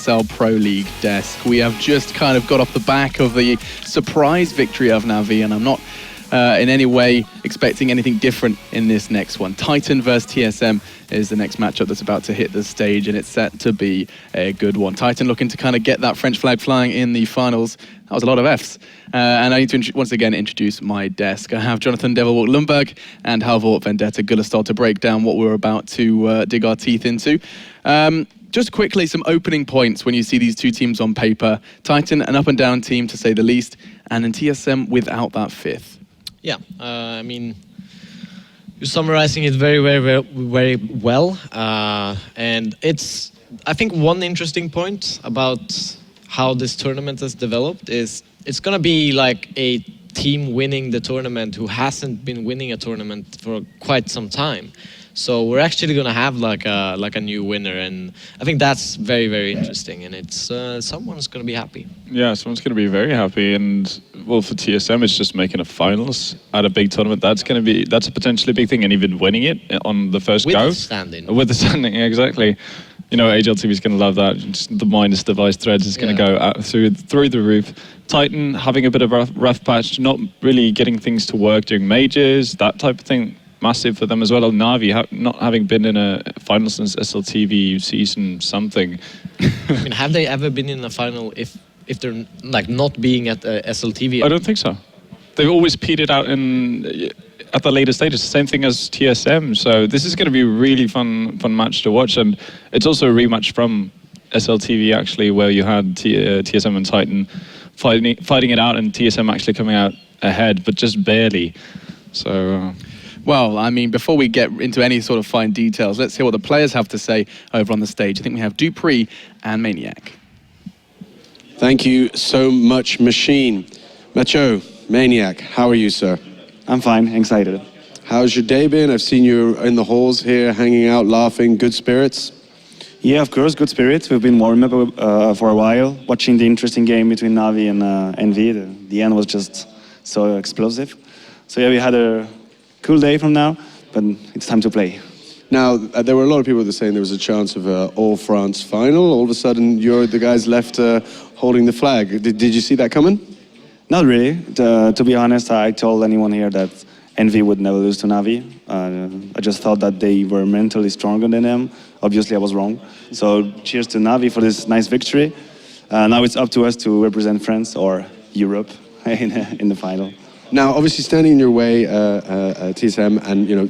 ESL Pro League desk. We have just kind of got off the back of the surprise victory of Navi, and I'm not in any way expecting anything different in this next one. Titan versus TSM is the next matchup that's about to hit the stage, and it's set to be a good one. Titan looking to kind of get that French flag flying in the finals. That was a lot of Fs. And I need to once again introduce my desk. I have Jonathan Devilwalk Lundberg and Halvor Vendetta Gullestad to break down what we're about to dig our teeth into. Just quickly, some opening points when you see these two teams on paper. Titan, an up-and-down team, to say the least, and in TSM without that fifth. Yeah, I mean, you're summarizing it very, very, very well. And it's, I think, one interesting point about how this tournament has developed is it's going to be like a team winning the tournament who hasn't been winning a tournament for quite some time. So we're actually going to have like a new winner, and I think that's very, very interesting, and it's someone's going to be happy. Yeah, someone's going to be very happy, and well, for TSM, it's just making a finals at a big tournament. That's a potentially big thing, and even winning it on the first go. With the standing. With the standing, exactly. You know, HLTV is going to love that. Just the minus device threads is going to go out through the roof. Titan having a bit of a rough patch, not really getting things to work during majors, that type of thing. Massive for them as well. Navi, not having been in a final since SLTV season something. I mean, have they ever been in a final if they're like not being at SLTV? I don't think so. They've always petered out at the later stages. Same thing as TSM. So this is going to be a really fun match to watch, and it's also a rematch from SLTV actually, where you had TSM and Titan fighting it out, and TSM actually coming out ahead, but just barely. So. Well, I mean, before we get into any sort of fine details, let's hear what the players have to say over on the stage. I think we have Dupree and Maniac. Thank you so much, Machine. Macho, Maniac, how are you, sir? I'm fine, excited. How's your day been? I've seen you in the halls here, hanging out, laughing, good spirits? Yeah, of course, good spirits. We've been warming up for a while, watching the interesting game between Navi and NV. The end was just so explosive. So yeah, we had a cool day from now, but it's time to play. Now, there were a lot of people that were saying there was a chance of an all-France final. All of a sudden, you're the guys left holding the flag. Did you see that coming? Not really. To be honest, I told anyone here that NV would never lose to Navi. I just thought that they were mentally stronger than them. Obviously, I was wrong. So cheers to Navi for this nice victory. Now it's up to us to represent France or Europe in the final. Now, obviously, standing in your way, TSM, and you know,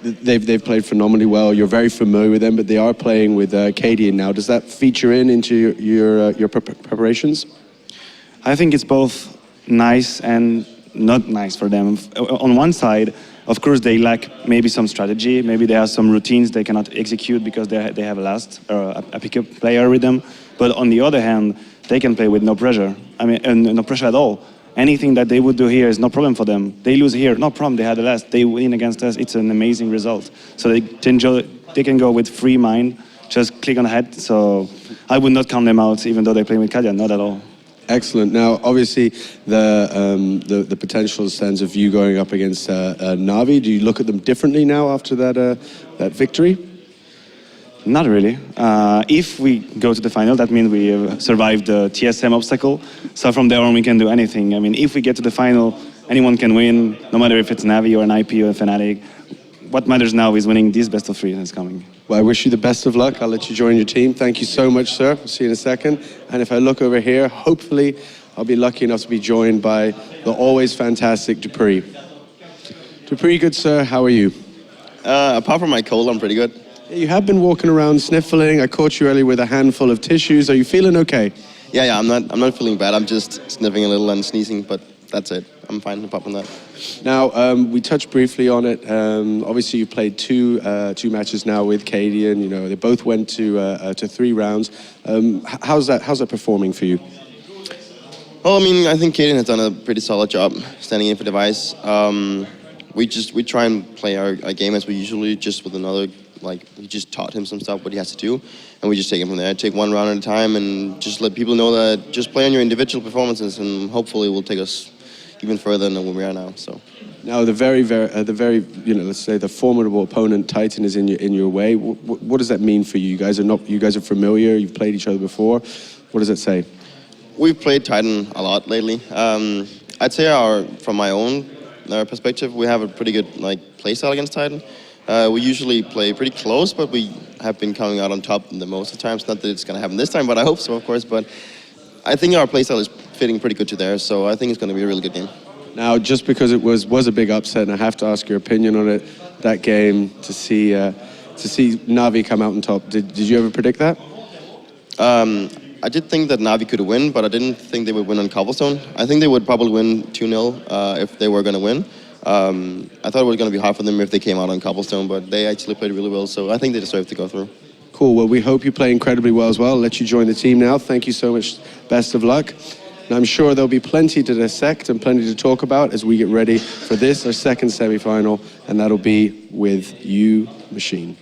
they've played phenomenally well. You're very familiar with them, but they are playing with Cadian now. Does that feature into your preparations? I think it's both nice and not nice for them. On one side, of course, they lack maybe some strategy. Maybe they have some routines they cannot execute because they have a pickup player with them. But on the other hand, they can play with no pressure. I mean, no pressure at all. Anything that they would do here is no problem for them. They lose here, no problem, they had the last. They win against us, it's an amazing result. So they can go with free mind, just click on ahead. So I would not count them out, even though they play with Kadian, not at all. Excellent. Now, obviously, the potential sense of you going up against Navi, do you look at them differently now after that victory? Not really. If we go to the final, that means we have survived the TSM obstacle. So from there on, we can do anything. I mean, if we get to the final, anyone can win, no matter if it's Navi or an IP or a Fnatic. What matters now is winning this best of three that's coming. Well, I wish you the best of luck. I'll let you join your team. Thank you so much, sir. We'll see you in a second. And if I look over here, hopefully I'll be lucky enough to be joined by the always fantastic Dupree. Dupree, good sir, how are you? Apart from my cold, I'm pretty good. You have been walking around sniffling. I caught you earlier with a handful of tissues. Are you feeling okay? Yeah, I'm not feeling bad. I'm just sniffing a little and sneezing, but that's it. I'm fine apart from that. Now, we touched briefly on it. Obviously, you played two matches now with Cadian. You know, they both went to 3 rounds. How's that performing for you? Well, I mean, I think Cadian has done a pretty solid job standing in for Device. We try and play our game as we usually, just with another. Like, we just taught him some stuff, what he has to do, and we just take him from there. Take one round at a time and just let people know that just play on your individual performances, and hopefully will take us even further than where we are now. So. Now, the very, let's say the formidable opponent Titan is in your way. What does that mean for you? You guys are familiar. You've played each other before. What does it say? We've played Titan a lot lately. I'd say from my own perspective, we have a pretty good play style against Titan. We usually play pretty close, but we have been coming out on top the most of the times. Not that it's going to happen this time, but I hope so, of course. But I think our play style is fitting pretty good to theirs, so I think it's going to be a really good game. Now, just because it was a big upset, and I have to ask your opinion on it, that game, to see Na'Vi come out on top, did you ever predict that? I did think that Na'Vi could win, but I didn't think they would win on Cobblestone. I think they would probably win 2-0 if they were going to win. I thought it was going to be hard for them if they came out on Cobblestone, but they actually played really well, so I think they deserve to go through. Cool. Well, we hope you play incredibly well as well. I'll let you join the team now. Thank you so much. Best of luck. And I'm sure there'll be plenty to dissect and plenty to talk about as we get ready for this, our second semi-final, and that'll be with you, Machine.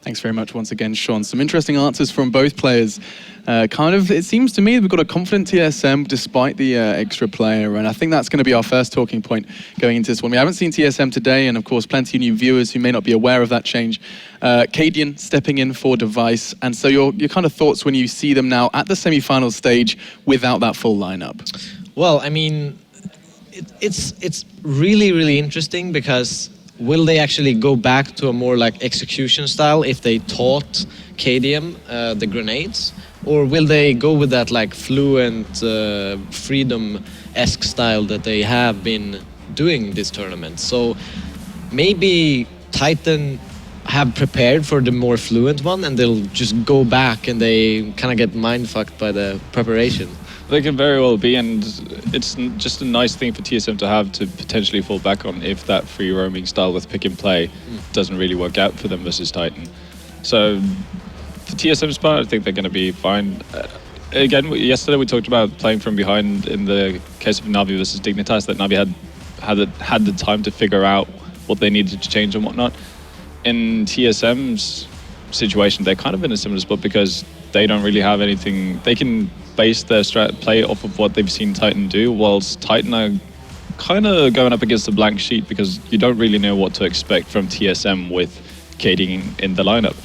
Thanks very much once again, Sean. Some interesting answers from both players. It seems to me we've got a confident TSM despite the extra player, and I think that's going to be our first talking point going into this one. We haven't seen TSM today, and of course plenty of new viewers who may not be aware of that change. Cadian stepping in for Device, and so your kind of thoughts when you see them now at the semi-final stage without that full lineup. Well, I mean, it's really, really interesting because will they actually go back to a more execution style if they taught KDM the grenades? Or will they go with that fluent, freedom-esque style that they have been doing this tournament? So maybe Titan have prepared for the more fluent one and they'll just go back and they kind of get mind-fucked by the preparation. They can very well be, and it's just a nice thing for TSM to have to potentially fall back on if that free roaming style with pick and play doesn't really work out for them versus Titan. So for TSM's part, I think they're going to be fine. Again, yesterday we talked about playing from behind in the case of Na'Vi versus Dignitas, that Na'Vi had the time to figure out what they needed to change and whatnot. In TSM's situation, they're kind of in a similar spot because they don't really have anything. They can base their play off of what they've seen Titan do, whilst Titan are kind of going up against a blank sheet because you don't really know what to expect from TSM with Kading in the lineup.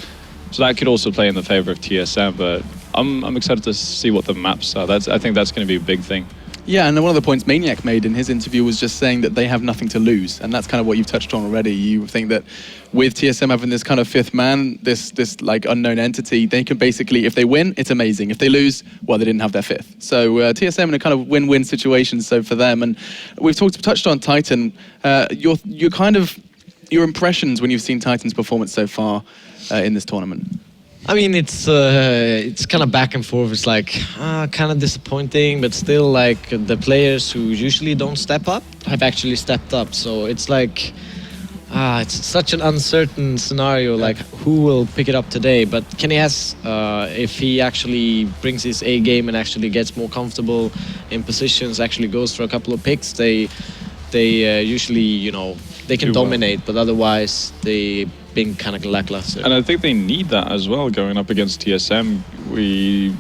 So that could also play in the favor of TSM, but I'm excited to see what the maps are. I think that's going to be a big thing. Yeah, and one of the points Maniac made in his interview was just saying that they have nothing to lose, and that's kind of what you've touched on already. You think that with TSM having this kind of fifth man, this unknown entity, they can basically, if they win, it's amazing. If they lose, well, they didn't have their fifth. So TSM in a kind of win-win situation so for them. And we've touched on Titan. Your impressions when you've seen Titan's performance so far in this tournament. I mean, it's kind of back and forth. It's kind of disappointing, but still, the players who usually don't step up have actually stepped up. So it's it's such an uncertain scenario. Who will pick it up today? But Kenny S, if he actually brings his A game and actually gets more comfortable in positions, actually goes for a couple of picks, they usually they can dominate. But otherwise, they being kind of lackluster. And I think they need that as well going up against TSM. We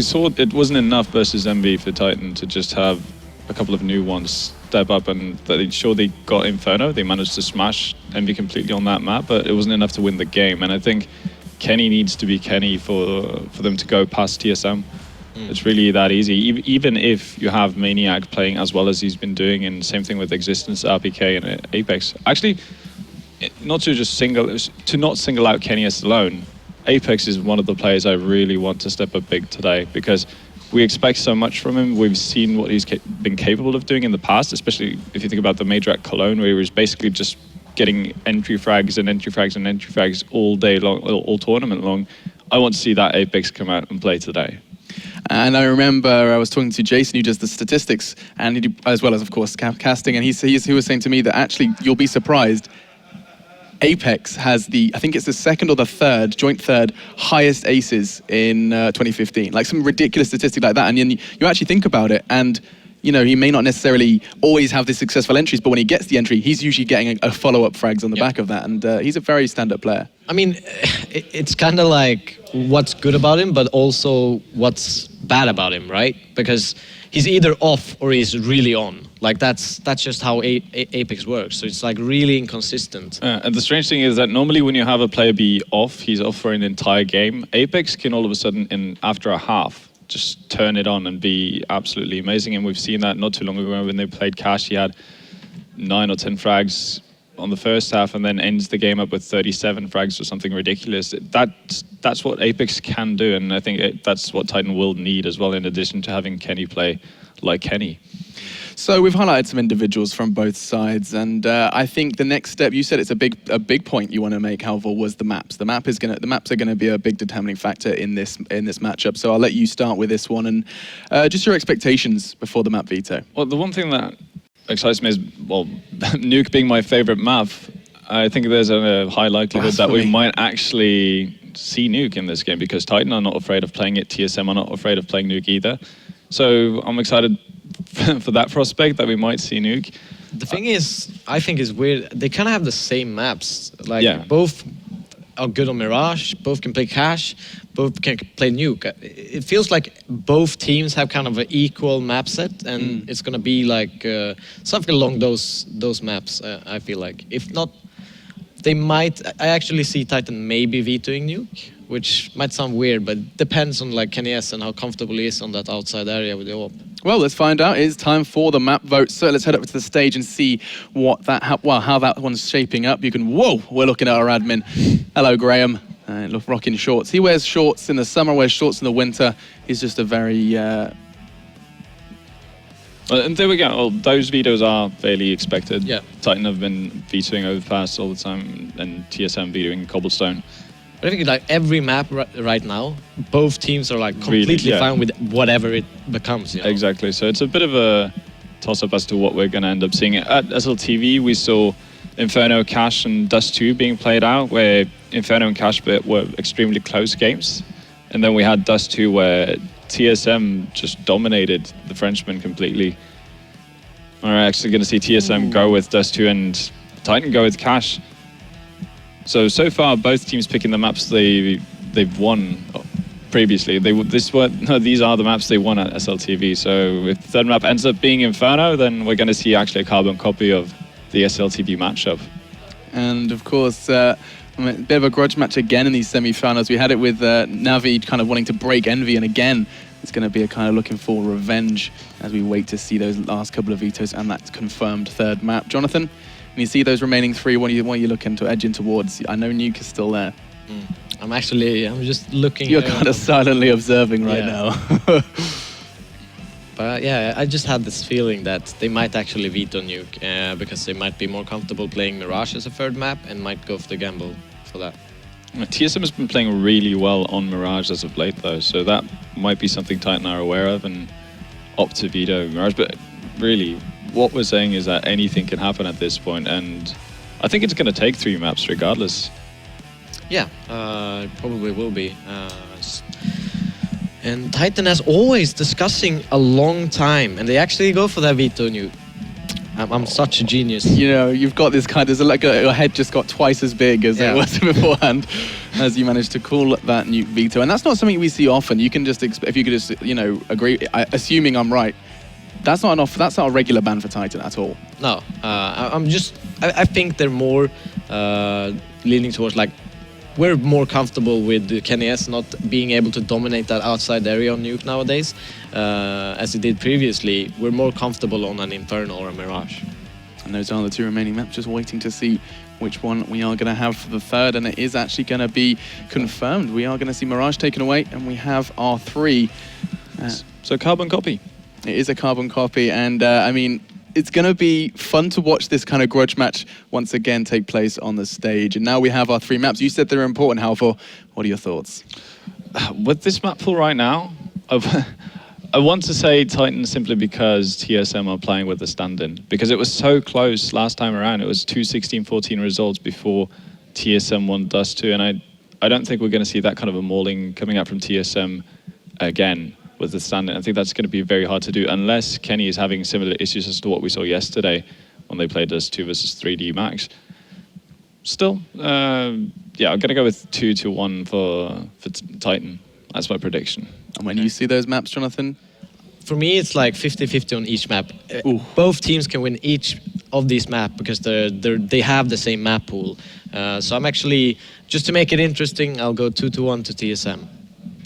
saw it wasn't enough versus MV for Titan to just have a couple of new ones step up, and they got Inferno. They managed to smash MV completely on that map, but it wasn't enough to win the game. And I think Kenny needs to be Kenny for them to go past TSM. It's really that easy. Even if you have Maniac playing as well as he's been doing, and same thing with Existence, RPK, and Apex. Actually, not to single out Kenny S alone, Apex is one of the players I really want to step up big today because we expect so much from him. We've seen what he's been capable of doing in the past, especially if you think about the major at Cologne, where he was basically just getting entry frags and entry frags and entry frags all day long, all tournament long. I want to see that Apex come out and play today. And I remember I was talking to Jason, who does the statistics, and as well as, of course, casting, and he was saying to me that actually you'll be surprised. Apex has I think it's the second or the joint third highest aces in 2015. Some ridiculous statistic like that. And you actually think about it, and he may not necessarily always have the successful entries, but when he gets the entry, he's usually getting a follow-up frags on the back of that, and he's a very stand-up player. I mean, it's kind of what's good about him, but also what's bad about him, right? Because he's either off or he's really on. Like that's just how Apex works. So it's like really inconsistent. And the strange thing is that normally when you have a player be off, he's off for an entire game. Apex can all of a sudden, after a half, just turn it on and be absolutely amazing. And we've seen that not too long ago when they played Cash. He had 9 or 10 frags on the first half and then ends the game up with 37 frags or something ridiculous. That's what Apex can do, and I think that's what Titan will need as well, in addition to having Kenny play like Kenny. So we've highlighted some individuals from both sides, and I think the next step, you said it's a big point you want to make, Halvor, was the maps. The maps are gonna be a big determining factor in this matchup. So I'll let you start with this one, and just your expectations before the map veto. Well, the one thing that excites me is, well, Nuke being my favorite map. I think there's a high likelihood that we might actually see Nuke in this game, because Titan are not afraid of playing it, TSM are not afraid of playing Nuke either. So I'm excited for that prospect that we might see Nuke. The thing is, I think is weird. They kind of have the same maps. Like both are good on Mirage, both can play Cash, both can play Nuke. It feels like both teams have kind of an equal map set, and it's gonna be like something along those maps. I feel like, if not, they might. I actually see Titan maybe vetoing Nuke, which might sound weird, but depends on like Kenny S and how comfortable he is on that outside area with the AWP. Well, let's find out. It's time for the map vote. So let's head up to the stage and see what how that one's shaping up. You can, we're looking at our admin. Hello, Graham. Look, rocking shorts. He wears shorts in the summer, wears shorts in the winter. He's just a very... And there we go. Well, those vetoes are fairly expected. Yeah. Titan have been vetoing Overpass all the time, and TSM vetoing Cobblestone. But I think like every map right now, both teams are like completely fine with whatever it becomes. You know? Exactly. So it's a bit of a toss-up as to what we're going to end up seeing. At SLTV, we saw Inferno, Cash, and Dust 2 being played out, where Inferno and Cash were extremely close games. And then we had Dust 2, where TSM just dominated the Frenchmen completely. We're actually going to see TSM go with Dust 2 and Titan go with Cash. So far, both teams picking the maps they've won previously. These are the maps they won at SLTV. So if the third map ends up being Inferno, then we're going to see actually a carbon copy of the SLTV matchup. And of course, a bit of a grudge match again in these semi-finals. We had it with Navi kind of wanting to break Envy, and again, it's going to be a kind of looking for revenge as we wait to see those last couple of vetoes and that confirmed third map. Jonathan, when you see those remaining three, what are you looking to edging towards? I know Nuke is still there. I'm just looking. You're kind of silently observing right now. But yeah, I just had this feeling that they might actually veto Nuke because they might be more comfortable playing Mirage as a third map and might go for the gamble for that. TSM has been playing really well on Mirage as of late, though, so that might be something Titan are aware of and opt to veto Mirage. But really, what we're saying is that anything can happen at this point, and I think it's going to take 3 maps regardless. Yeah, it probably will be. And Titan as always discussing a long time, and they actually go for that veto Nuke. I'm such a genius. You know, you've got this kind of, your head just got twice as big as it was beforehand, as you managed to call that Nuke veto. And that's not something we see often. You can just, if you could just, agree, assuming I'm right, that's not a regular ban for Titan at all. No, I think they're more leaning towards like, we're more comfortable with Kenny S not being able to dominate that outside area on Nuke nowadays, as he did previously. We're more comfortable on an Inferno or a Mirage. And those are the 2 remaining maps, just waiting to see which one we are going to have for the third, and it is actually going to be confirmed. We are going to see Mirage taken away, and we have our 3. So carbon copy. It is a carbon copy, and I mean, it's going to be fun to watch this kind of grudge match once again take place on the stage. And now we have our 3 maps. You said they're important, Halvor. What are your thoughts? With this map pool right now, I want to say Titan simply because TSM are playing with the stand-in. Because it was so close last time around. It was 2 16-14 results before TSM won Dust 2. And I don't think we're going to see that kind of a mauling coming out from TSM again with the stand-in. I think that's going to be very hard to do unless Kenny is having similar issues as to what we saw yesterday when they played us 2 versus 3D Max. Still, I'm going to go with 2-1 for Titan. That's my prediction. And when you see those maps, Jonathan? For me, it's like 50-50 on each map. Both teams can win each of these maps because they have the same map pool. So I'm actually, just to make it interesting, I'll go 2-1 to TSM.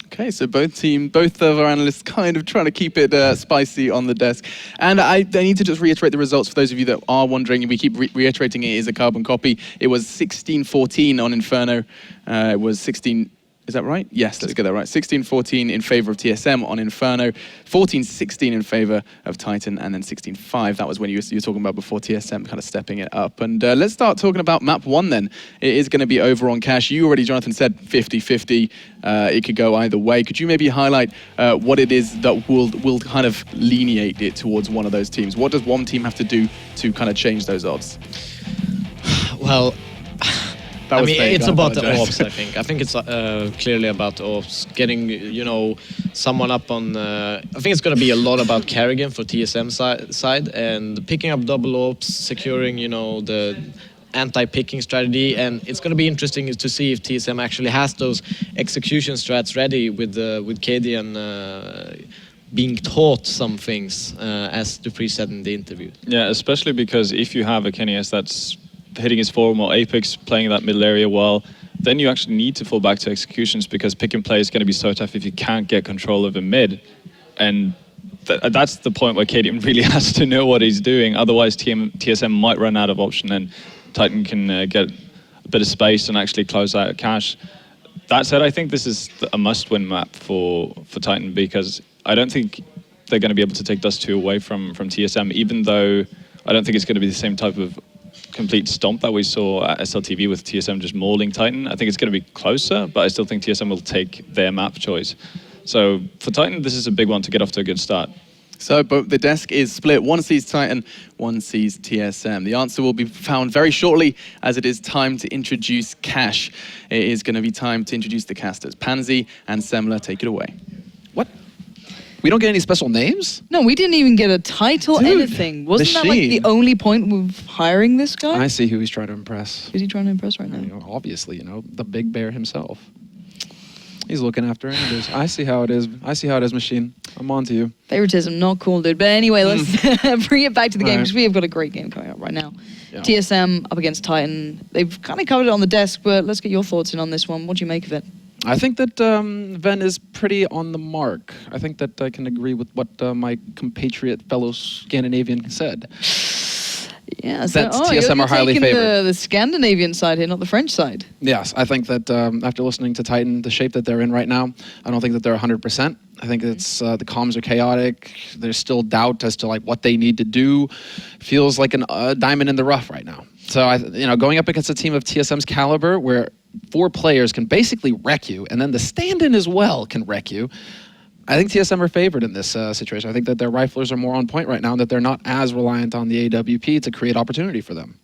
Okay, so both of our analysts kind of trying to keep it spicy on the desk. And I need to just reiterate the results for those of you that are wondering. We keep reiterating it is a carbon copy. It was 16-14 on Inferno. It was 16... Is that right? Yes, let's get that right. 16-14 in favor of TSM on Inferno, 14-16 in favor of Titan, and then 16-5. That was when you were talking about before TSM kind of stepping it up. And let's start talking about map 1 then. It is going to be over on cash. You already, Jonathan, said 50-50. It could go either way. Could you maybe highlight what it is that will kind of lineate it towards one of those teams? What does one team have to do to kind of change those odds? Well, I mean, it's about the apologize. orbs, I think. I think it's clearly about the orbs. Getting, someone up on... I think it's going to be a lot about Kerrigan for TSM side and picking up double orbs, securing, the anti-picking strategy. And it's going to be interesting to see if TSM actually has those execution strats ready with Kadian being taught some things, as Dupree said in the interview. Yeah, especially because if you have a Kenny's that's hitting his form or Apex playing that middle area well, then you actually need to fall back to executions because pick and play is going to be so tough if you can't get control of the mid. And that's the point where Kadian really has to know what he's doing. Otherwise, TSM might run out of option and Titan can get a bit of space and actually close out cash. That said, I think this is a must-win map for Titan because I don't think they're going to be able to take Dust 2 away from TSM, even though I don't think it's going to be the same type of complete stomp that we saw at SLTV with TSM just mauling Titan. I think it's going to be closer, but I still think TSM will take their map choice. So for Titan, this is a big one to get off to a good start. So but the desk is split. One sees Titan, one sees TSM. The answer will be found very shortly as it is time to introduce Cash. It is going to be time to introduce the casters. Pansy and Semler, take it away. What? We don't get any special names? No, we didn't even get a title, anything. Wasn't that like the only point with hiring this guy? I see who he's trying to impress. Who's he trying to impress right now? Obviously, the big bear himself. He's looking after it. I see how it is. I see how it is, Machine. I'm on to you. Favoritism, not cool, dude. But anyway, let's bring it back to the game because we have got a great game coming up right now. Yeah. TSM up against Titan. They've kind of covered it on the desk, but let's get your thoughts in on this one. What do you make of it? I think that Ven is pretty on the mark. I think that I can agree with what my compatriot fellow Scandinavian said. Yeah, so, that TSM are highly favored. The Scandinavian side here, not the French side. Yes, I think that after listening to Titan, the shape that they're in right now, I don't think that they're 100%. I think it's the comms are chaotic. There's still doubt as to what they need to do. Feels like a diamond in the rough right now. So going up against a team of TSM's caliber, where 4 players can basically wreck you, and then the stand-in as well can wreck you. I think TSM are favored in this situation. I think that their riflers are more on point right now, and that they're not as reliant on the AWP to create opportunity for them.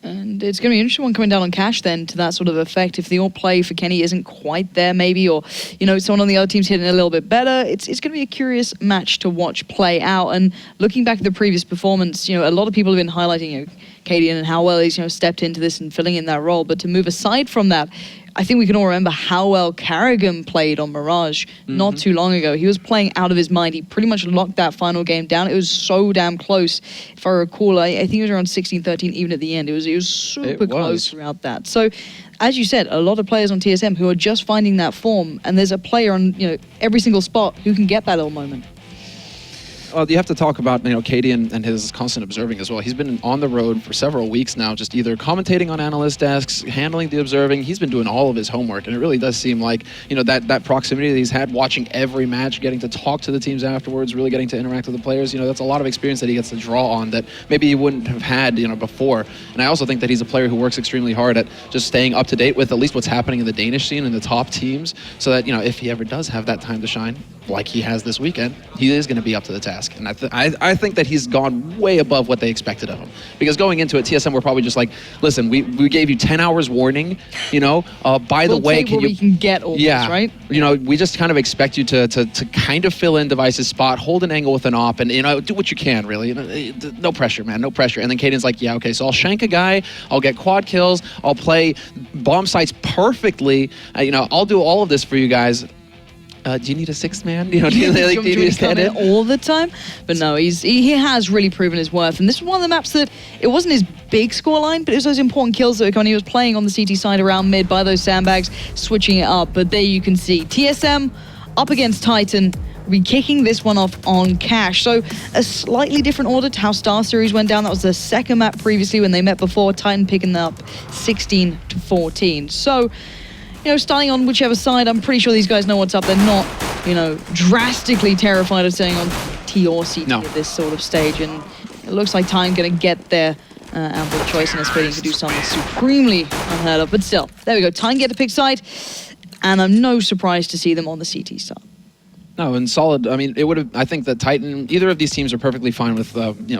And it's going to be an interesting one coming down on Cash then to that sort of effect. If the all play for Kenny isn't quite there maybe, or someone on the other team's hitting a little bit better, it's going to be a curious match to watch play out. And looking back at the previous performance, a lot of people have been highlighting Kadian and how well he's stepped into this and filling in that role. But to move aside from that, I think we can all remember how well Kerrigan played on Mirage not too long ago. He was playing out of his mind. He pretty much locked that final game down. It was so damn close. If I recall, I think it was around 16-13 even at the end. It was super close throughout that. So, as you said, a lot of players on TSM who are just finding that form, and there's a player on every single spot who can get that little moment. Well, you have to talk about Kadian and his constant observing as well. He's been on the road for several weeks now, just either commentating on analyst desks, handling the observing. He's been doing all of his homework, and it really does seem like that proximity that he's had, watching every match, getting to talk to the teams afterwards, really getting to interact with the players. That's a lot of experience that he gets to draw on that maybe he wouldn't have had before. And I also think that he's a player who works extremely hard at just staying up to date with at least what's happening in the Danish scene and the top teams, so that if he ever does have that time to shine, like he has this weekend, he is going to be up to the task. And I think that he's gone way above what they expected of him. Because going into it, TSM were probably just like, listen, we gave you 10 hours warning, by the way, we can get all this, right? We just kind of expect you to kind of fill in Device's spot, hold an angle with an op, and do what you can, really. No pressure, man, no pressure. And then Caden's like, yeah, okay, so I'll shank a guy, I'll get quad kills, I'll play bomb sites perfectly, I'll do all of this for you guys. do you need a sixth man? Do you need to stand in all the time? But no, he has really proven his worth. And this was one of the maps that it wasn't his big scoreline, but it was those important kills that when he was playing on the CT side around mid by those sandbags, switching it up. But there you can see TSM up against Titan. Be kicking this one off on Cash. So a slightly different order to how Star Series went down. That was the second map previously when they met before. Titan picking up 16-14. So, starting on whichever side, I'm pretty sure these guys know what's up. They're not, drastically terrified of staying on T or CT at this sort of stage. And it looks like Titan going to get their ample choice and Aspedian could do something supremely unheard of. But still, there we go. Titan get the pick side. And I'm no surprised to see them on the CT side. No, and solid. I mean, I think that Titan, either of these teams are perfectly fine with,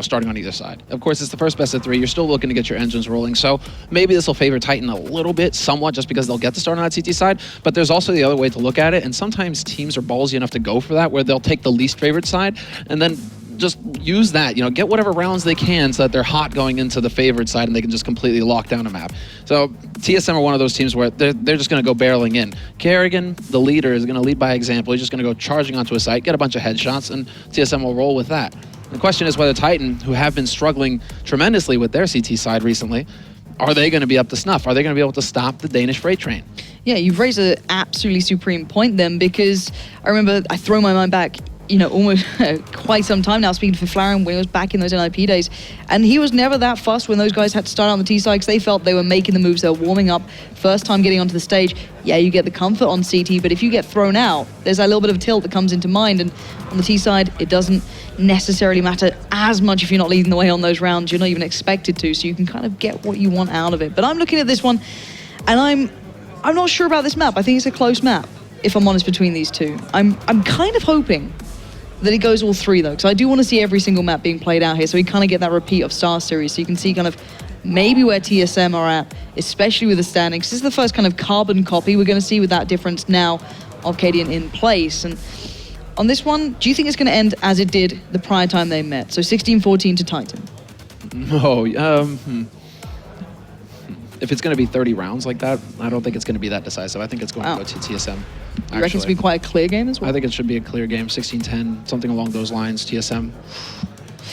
starting on either side. Of course, it's the first best of 3. You're still looking to get your engines rolling. So maybe this will favor Titan a little bit, somewhat, just because they'll get to start on that CT side. But there's also the other way to look at it. And sometimes teams are ballsy enough to go for that, where they'll take the least favored side and then just use that, get whatever rounds they can so that they're hot going into the favored side and they can just completely lock down a map. So TSM are one of those teams where they're just going to go barreling in. Kerrigan, the leader, is going to lead by example. He's just going to go charging onto a site, get a bunch of headshots, and TSM will roll with that. The question is whether Titan, who have been struggling tremendously with their CT side recently, are they going to be up to snuff? Are they going to be able to stop the Danish freight train? Yeah, you've raised an absolutely supreme point then, because I remember I throw my mind back almost quite some time now, speaking for Flaren when he was back in those NIP days. And he was never that fussed when those guys had to start on the T side because they felt they were making the moves, they were warming up. First time getting onto the stage, yeah, you get the comfort on CT, but if you get thrown out, there's that little bit of a tilt that comes into mind. And on the T side, it doesn't necessarily matter as much if you're not leading the way on those rounds. You're not even expected to, so you can kind of get what you want out of it. But I'm looking at this one, and I'm not sure about this map. I think it's a close map, if I'm honest, between these two. I'm kind of hoping that it goes all 3 though, because I do want to see every single map being played out here, so we kind of get that repeat of Star Series, so you can see kind of maybe where TSM are at, especially with the standings. This is the first kind of carbon copy we're going to see with that difference now of Cadian in place. And on this one, do you think it's going to end as it did the prior time they met? So 16-14 to Titan. No, if it's going to be 30 rounds like that, I don't think it's going to be that decisive. I think it's going to go to TSM. You reckon it's going to be quite a clear game as well? I think it should be a clear game, 16-10, something along those lines, TSM.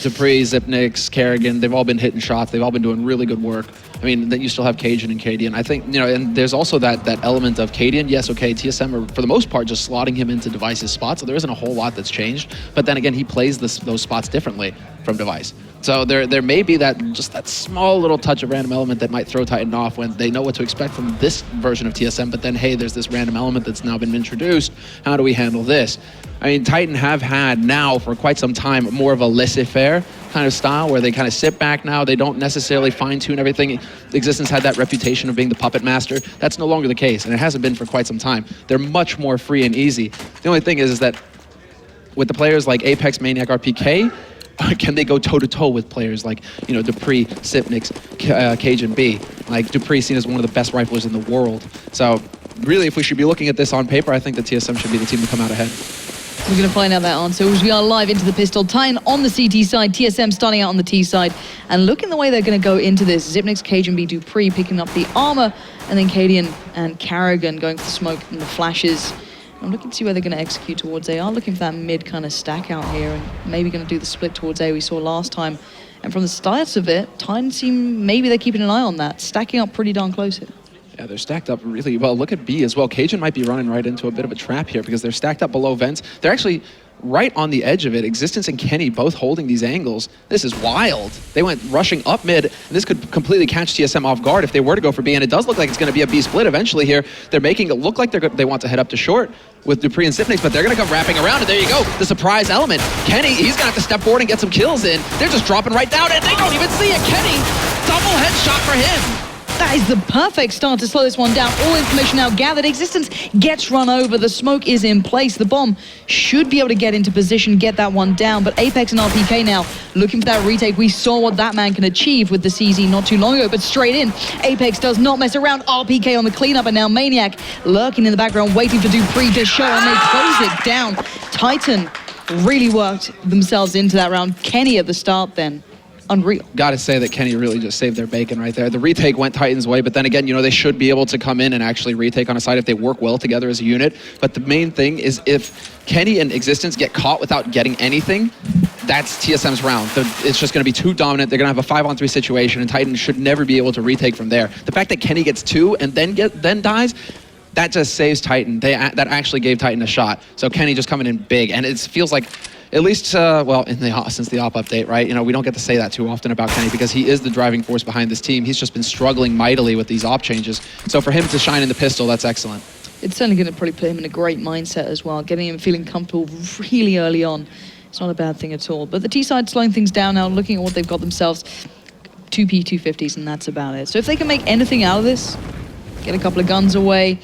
Dupree, Zipnix, Kerrigan, they've all been hitting shots. They've all been doing really good work. I mean, then you still have Cajun and Cadian. I think, and there's also that element of Cadian. Yes, okay, TSM are, for the most part, just slotting him into Device's spots, so there isn't a whole lot that's changed. But then again, he plays those spots differently from Device. So there may be that small little touch of random element that might throw Titan off when they know what to expect from this version of TSM, but then, hey, there's this random element that's now been introduced. How do we handle this? I mean, Titan have had now for quite some time more of a laissez-faire kind of style where they kind of sit back now. They don't necessarily fine-tune everything. Existence had that reputation of being the puppet master. That's no longer the case, and it hasn't been for quite some time. They're much more free and easy. The only thing is that with the players like Apex, Maniac, RPK, can they go toe-to-toe with players like, Dupree, Sipnix, Cajun B? Like, Dupree seen as one of the best riflers in the world. So, really, if we should be looking at this on paper, I think the TSM should be the team to come out ahead. We're going to find out that answer as we are live into the pistol. Titan on the CT side, TSM starting out on the T side. And looking the way they're going to go into this, Zipnix, Cajun B, Dupree picking up the armor, and then Cadian and Kerrigan going for the smoke and the flashes. I'm looking to see where they're going to execute towards A. Are looking for that mid kind of stack out here, and maybe going to do the split towards A we saw last time. And from the starts of it, Titan seem maybe they're keeping an eye on that, stacking up pretty darn close here. Yeah, they're stacked up really well. Look at B as well. Cajun might be running right into a bit of a trap here because they're stacked up below vents. They're actually right on the edge of it. Existence and Kenny both holding these angles. This is wild. They went rushing up mid, and this could completely catch TSM off guard if they were to go for B, and it does look like it's going to be a B split eventually here. They're making it look like they want to head up to short with Dupree and Sipnix, but they're going to come wrapping around, and there you go, the surprise element. Kenny, he's going to have to step forward and get some kills in. They're just dropping right down, and they don't even see it. Kenny, double headshot for him. That is the perfect start to slow this one down. All information now gathered. Existence gets run over. The smoke is in place. The bomb should be able to get into position, get that one down. But Apex and RPK now looking for that retake. We saw what that man can achieve with the CZ not too long ago, but straight in. Apex does not mess around. RPK on the cleanup, and now Maniac lurking in the background, waiting for Dupree to show, and they close it down. Titan really worked themselves into that round. Kenny at the start then. unreal. Got to say that Kenny really just saved their bacon right there. The retake went Titan's way, but then again, they should be able to come in and actually retake on a side if they work well together as a unit. But the main thing is if Kenny and Existence get caught without getting anything, that's TSM's round. It's just going to be too dominant. They're going to have a 5-on-3 situation, and Titan should never be able to retake from there. The fact that Kenny gets 2 and then dies, that just saves Titan. That actually gave Titan a shot. So Kenny just coming in big, and it feels like, at least, since the op update, right? We don't get to say that too often about Kenny because he is the driving force behind this team. He's just been struggling mightily with these op changes. So for him to shine in the pistol, that's excellent. It's certainly going to probably put him in a great mindset as well, getting him feeling comfortable really early on. It's not a bad thing at all. But the T-side slowing things down now, looking at what they've got themselves, 2 P250s, and that's about it. So if they can make anything out of this, get a couple of guns away,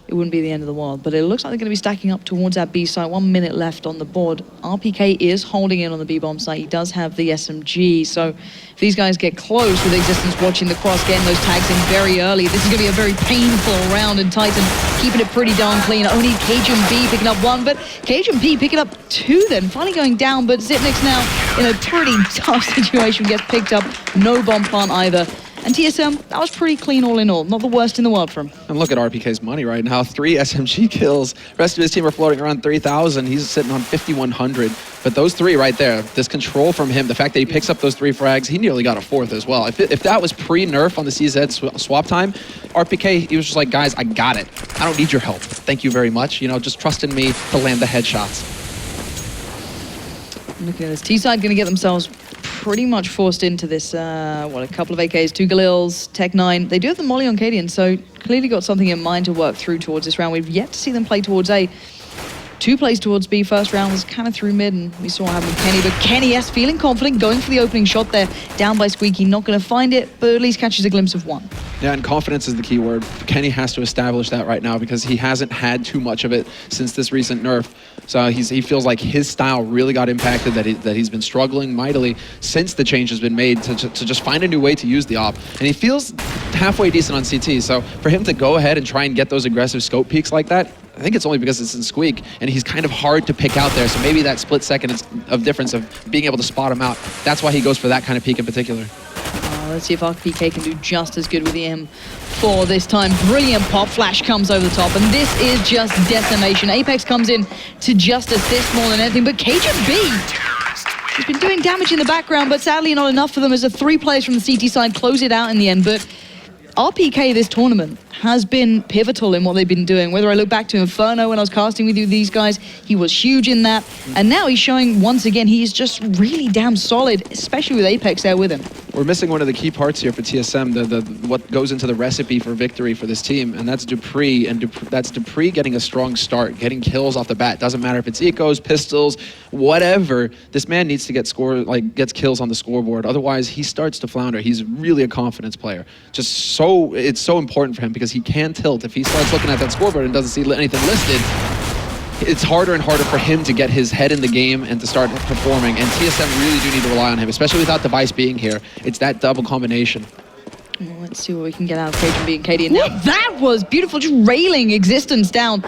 it wouldn't be the end of the world. But it looks like they're going to be stacking up towards that B site. 1 minute left on the board. RPK is holding in on the B-bomb site. He does have the SMG. So if these guys get close with Existence watching the cross, getting those tags in very early, this is going to be a very painful round, and Titan keeping it pretty darn clean. Only Cajun B picking up 1, but Cajun B picking up 2 then, finally going down. But Zipnik's now in a pretty tough situation, gets picked up. No bomb plant either. And TSM, that was pretty clean all in all. Not the worst in the world for him. And look at RPK's money right now. 3 SMG kills. The rest of his team are floating around 3,000. He's sitting on 5,100. But those 3 right there, this control from him, the fact that he picks up those 3 frags, he nearly got a 4th as well. If that was pre-nerf on the CZ swap time, RPK, he was just like, guys, I got it. I don't need your help. Thank you very much. Just trust in me to land the headshots. Looking at this, T-side going to get themselves pretty much forced into this, a couple of AKs, 2 Galils, Tech 9. They do have the Molly on Cadian, so clearly got something in mind to work through towards this round. We've yet to see them play towards A. 2 plays towards B. First round was kind of through mid, and we saw what happened with Kenny. But Kenny, yes, feeling confident, going for the opening shot there. Down by Squeaky, not going to find it, but at least catches a glimpse of 1. Yeah, and confidence is the key word. Kenny has to establish that right now because he hasn't had too much of it since this recent nerf. So he feels like his style really got impacted, that he's been struggling mightily since the change has been made to just find a new way to use the op. And he feels halfway decent on CT. So for him to go ahead and try and get those aggressive scope peaks like that, I think it's only because it's in Squeak, and he's kind of hard to pick out there. So maybe that split second of difference of being able to spot him out, that's why he goes for that kind of peak in particular. Let's see if RPK can do just as good with the M4 this time. Brilliant pop flash comes over the top, and this is just decimation. Apex comes in to just assist more than anything, but Cajun B, he's been doing damage in the background, but sadly not enough for them as the 3 players from the CT side close it out in the end. But RPK this tournament has been pivotal in what they've been doing. Whether I look back to Inferno when I was casting with you these guys, he was huge in that. And now he's showing once again he is just really damn solid, especially with Apex there with him. We're missing one of the key parts here for TSM, what goes into the recipe for victory for this team, and that's Dupree. And that's Dupree getting a strong start, getting kills off the bat. Doesn't matter if it's ecos, pistols, whatever. This man needs to gets kills on the scoreboard. Otherwise, he starts to flounder. He's really a confidence player. It's so important for him because he can tilt. If he starts looking at that scoreboard and doesn't see anything listed, it's harder and harder for him to get his head in the game and to start performing. And TSM really do need to rely on him, especially without Device being here. It's that double combination. Well, let's see what we can get out of Cajun B and Cadian. Now that was beautiful, just railing Existence down.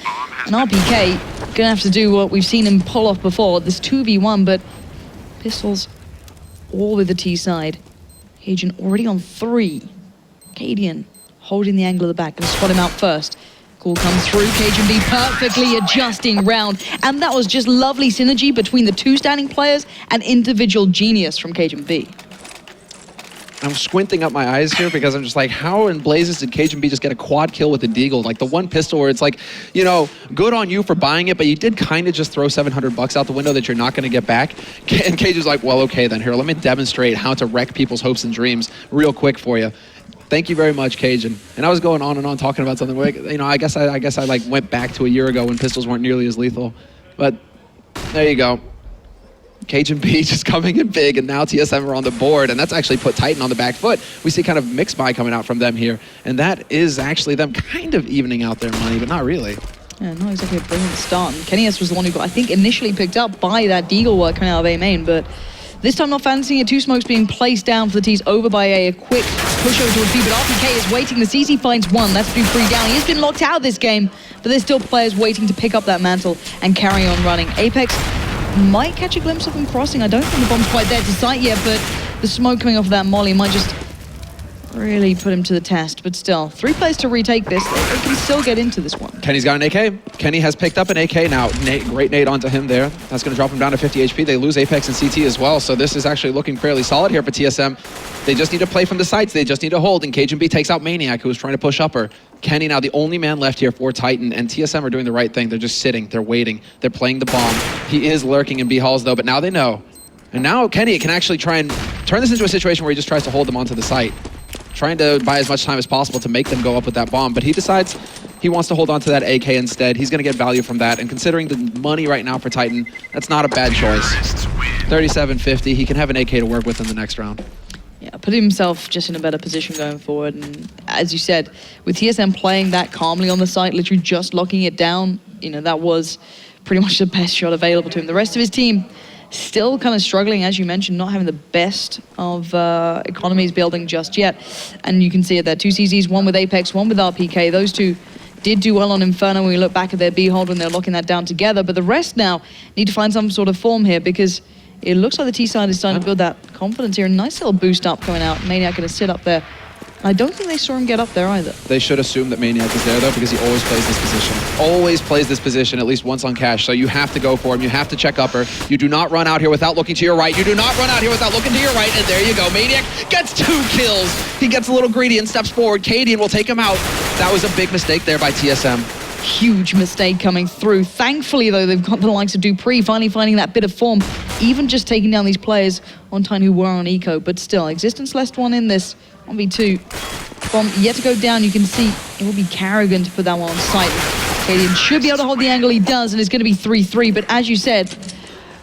And RPK gonna have to do what we've seen him pull off before, this 2v1, but pistols all with the T side. Cajun already on 3. Cadian holding the angle of the back, gonna spot him out first. Call comes through, Cajun B perfectly adjusting round. And that was just lovely synergy between the 2 standing players and individual genius from Cajun B. I'm squinting up my eyes here because I'm just like, how in blazes did Cajun B just get a quad kill with the Deagle? Like the one pistol where it's like, good on you for buying it, but you did kind of just throw $700 out the window that you're not going to get back. And Cajun's like, well, okay then, here, let me demonstrate how to wreck people's hopes and dreams real quick for you. Thank you very much, Cajun. And I was going on and on talking about something where, I guess I like went back to a year ago when pistols weren't nearly as lethal. But there you go. Cajun B just coming in big, and now TSM are on the board, and that's actually put Titan on the back foot. We see kind of mixed buy coming out from them here, and that is actually them kind of evening out their money, but not really. Yeah, not exactly a brilliant start. And Kenny S was the one who got, I think, initially picked up by that Deagle work coming out of A main, but this time not fancying it. 2 smokes being placed down for the T's over by A quick push over towards B, but RPK is waiting. The CC finds 1. That's Dupree down. He has been locked out of this game, but there's still players waiting to pick up that mantle and carry on running. Apex might catch a glimpse of them crossing. I don't think the bomb's quite there to sight yet, but the smoke coming off of that molly might just really put him to the test. But still, 3 players to retake this. They can still get into this one. Kenny's got an AK. Kenny has picked up an AK now. Great nade onto him there. That's going to drop him down to 50 HP. They lose Apex and CT as well, so this is actually looking fairly solid here for TSM. They just need to play from the sides. They just need to hold, and Cajun B takes out Maniac, who was trying to push upper. Kenny now the only man left here for Titan, and TSM are doing the right thing. They're just sitting. They're waiting. They're playing the bomb. He is lurking in B halls, though, but now they know. And now Kenny can actually try and turn this into a situation where he just tries to hold them onto the site, trying to buy as much time as possible to make them go up with that bomb, but he decides he wants to hold on to that AK instead. He's going to get value from that, and considering the money right now for Titan, that's not a bad choice. 37.50, he can have an AK to work with in the next round. Yeah, put himself just in a better position going forward, and as you said, with TSM playing that calmly on the site, literally just locking it down, you know, that was pretty much the best shot available to him. The rest of his team still kind of struggling, as you mentioned, not having the best of economies building just yet. And you can see it there, 2 CZs, one with Apex, one with RPK. Those two did do well on Inferno when we look back at their B hold when they're locking that down together. But the rest now need to find some sort of form here, because it looks like the T side is starting to build that confidence here. A nice little boost up coming out. Maniac going to sit up there. I don't think they saw him get up there either. They should assume that Maniac is there, though, because he always plays this position. Always plays this position at least once on cash, so you have to go for him. You have to check upper. You do not run out here without looking to your right. You do not run out here without looking to your right, and there you go. Maniac gets 2 kills. He gets a little greedy and steps forward. Cadian will take him out. That was a big mistake there by TSM. Huge mistake coming through. Thankfully, though, they've got the likes of Dupree finally finding that bit of form, even just taking down these players on time who were on eco. But still, Existence left one in this 1v2. Bomb yet to go down. You can see it will be Carrigan to put that one on site. Cadian should be able to hold the angle. He does, and it's going to be 3-3. But as you said,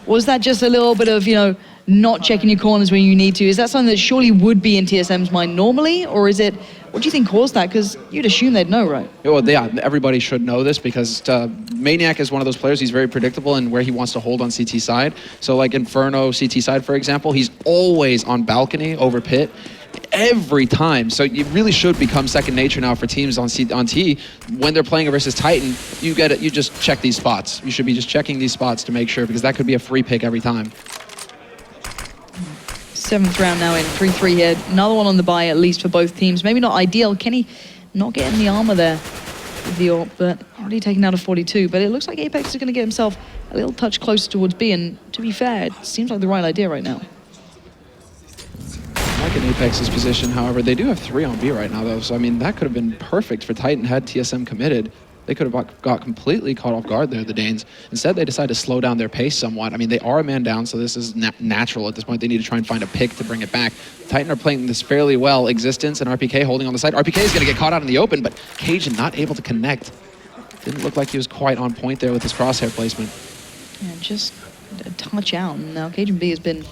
was that just a little bit of, you know, not checking your corners when you need to? Is that something that surely would be in TSM's mind normally, or is it, what do you think caused that? Because you'd assume they'd know, right? Well, yeah, everybody should know this, because Maniac is one of those players, he's very predictable in where he wants to hold on CT side. So like Inferno CT side, for example, he's always on balcony over pit every time. So it really should become second nature now for teams on T. When they're playing versus Titan, you get it, you just check these spots. You should be just checking these spots to make sure, because that could be a free pick every time. 7th round now in, 3-3 here. Another one on the buy, at least for both teams. Maybe not ideal. Kenny not getting the armor there with the AWP, but already taken out of 42. But it looks like Apex is going to get himself a little touch closer towards B, and to be fair, it seems like the right idea right now. I like in Apex's position, however, they do have 3 on B right now, though. So, I mean, that could have been perfect for Titan had TSM committed. They could have got completely caught off guard there, the Danes. Instead, they decided to slow down their pace somewhat. I mean, they are a man down, so this is natural at this point. They need to try and find a pick to bring it back. Titan are playing this fairly well. Existence and RPK holding on the side. RPK is going to get caught out in the open, but Cajun not able to connect. Didn't look like he was quite on point there with his crosshair placement. Yeah, just a touch out. Now, Cajun B has been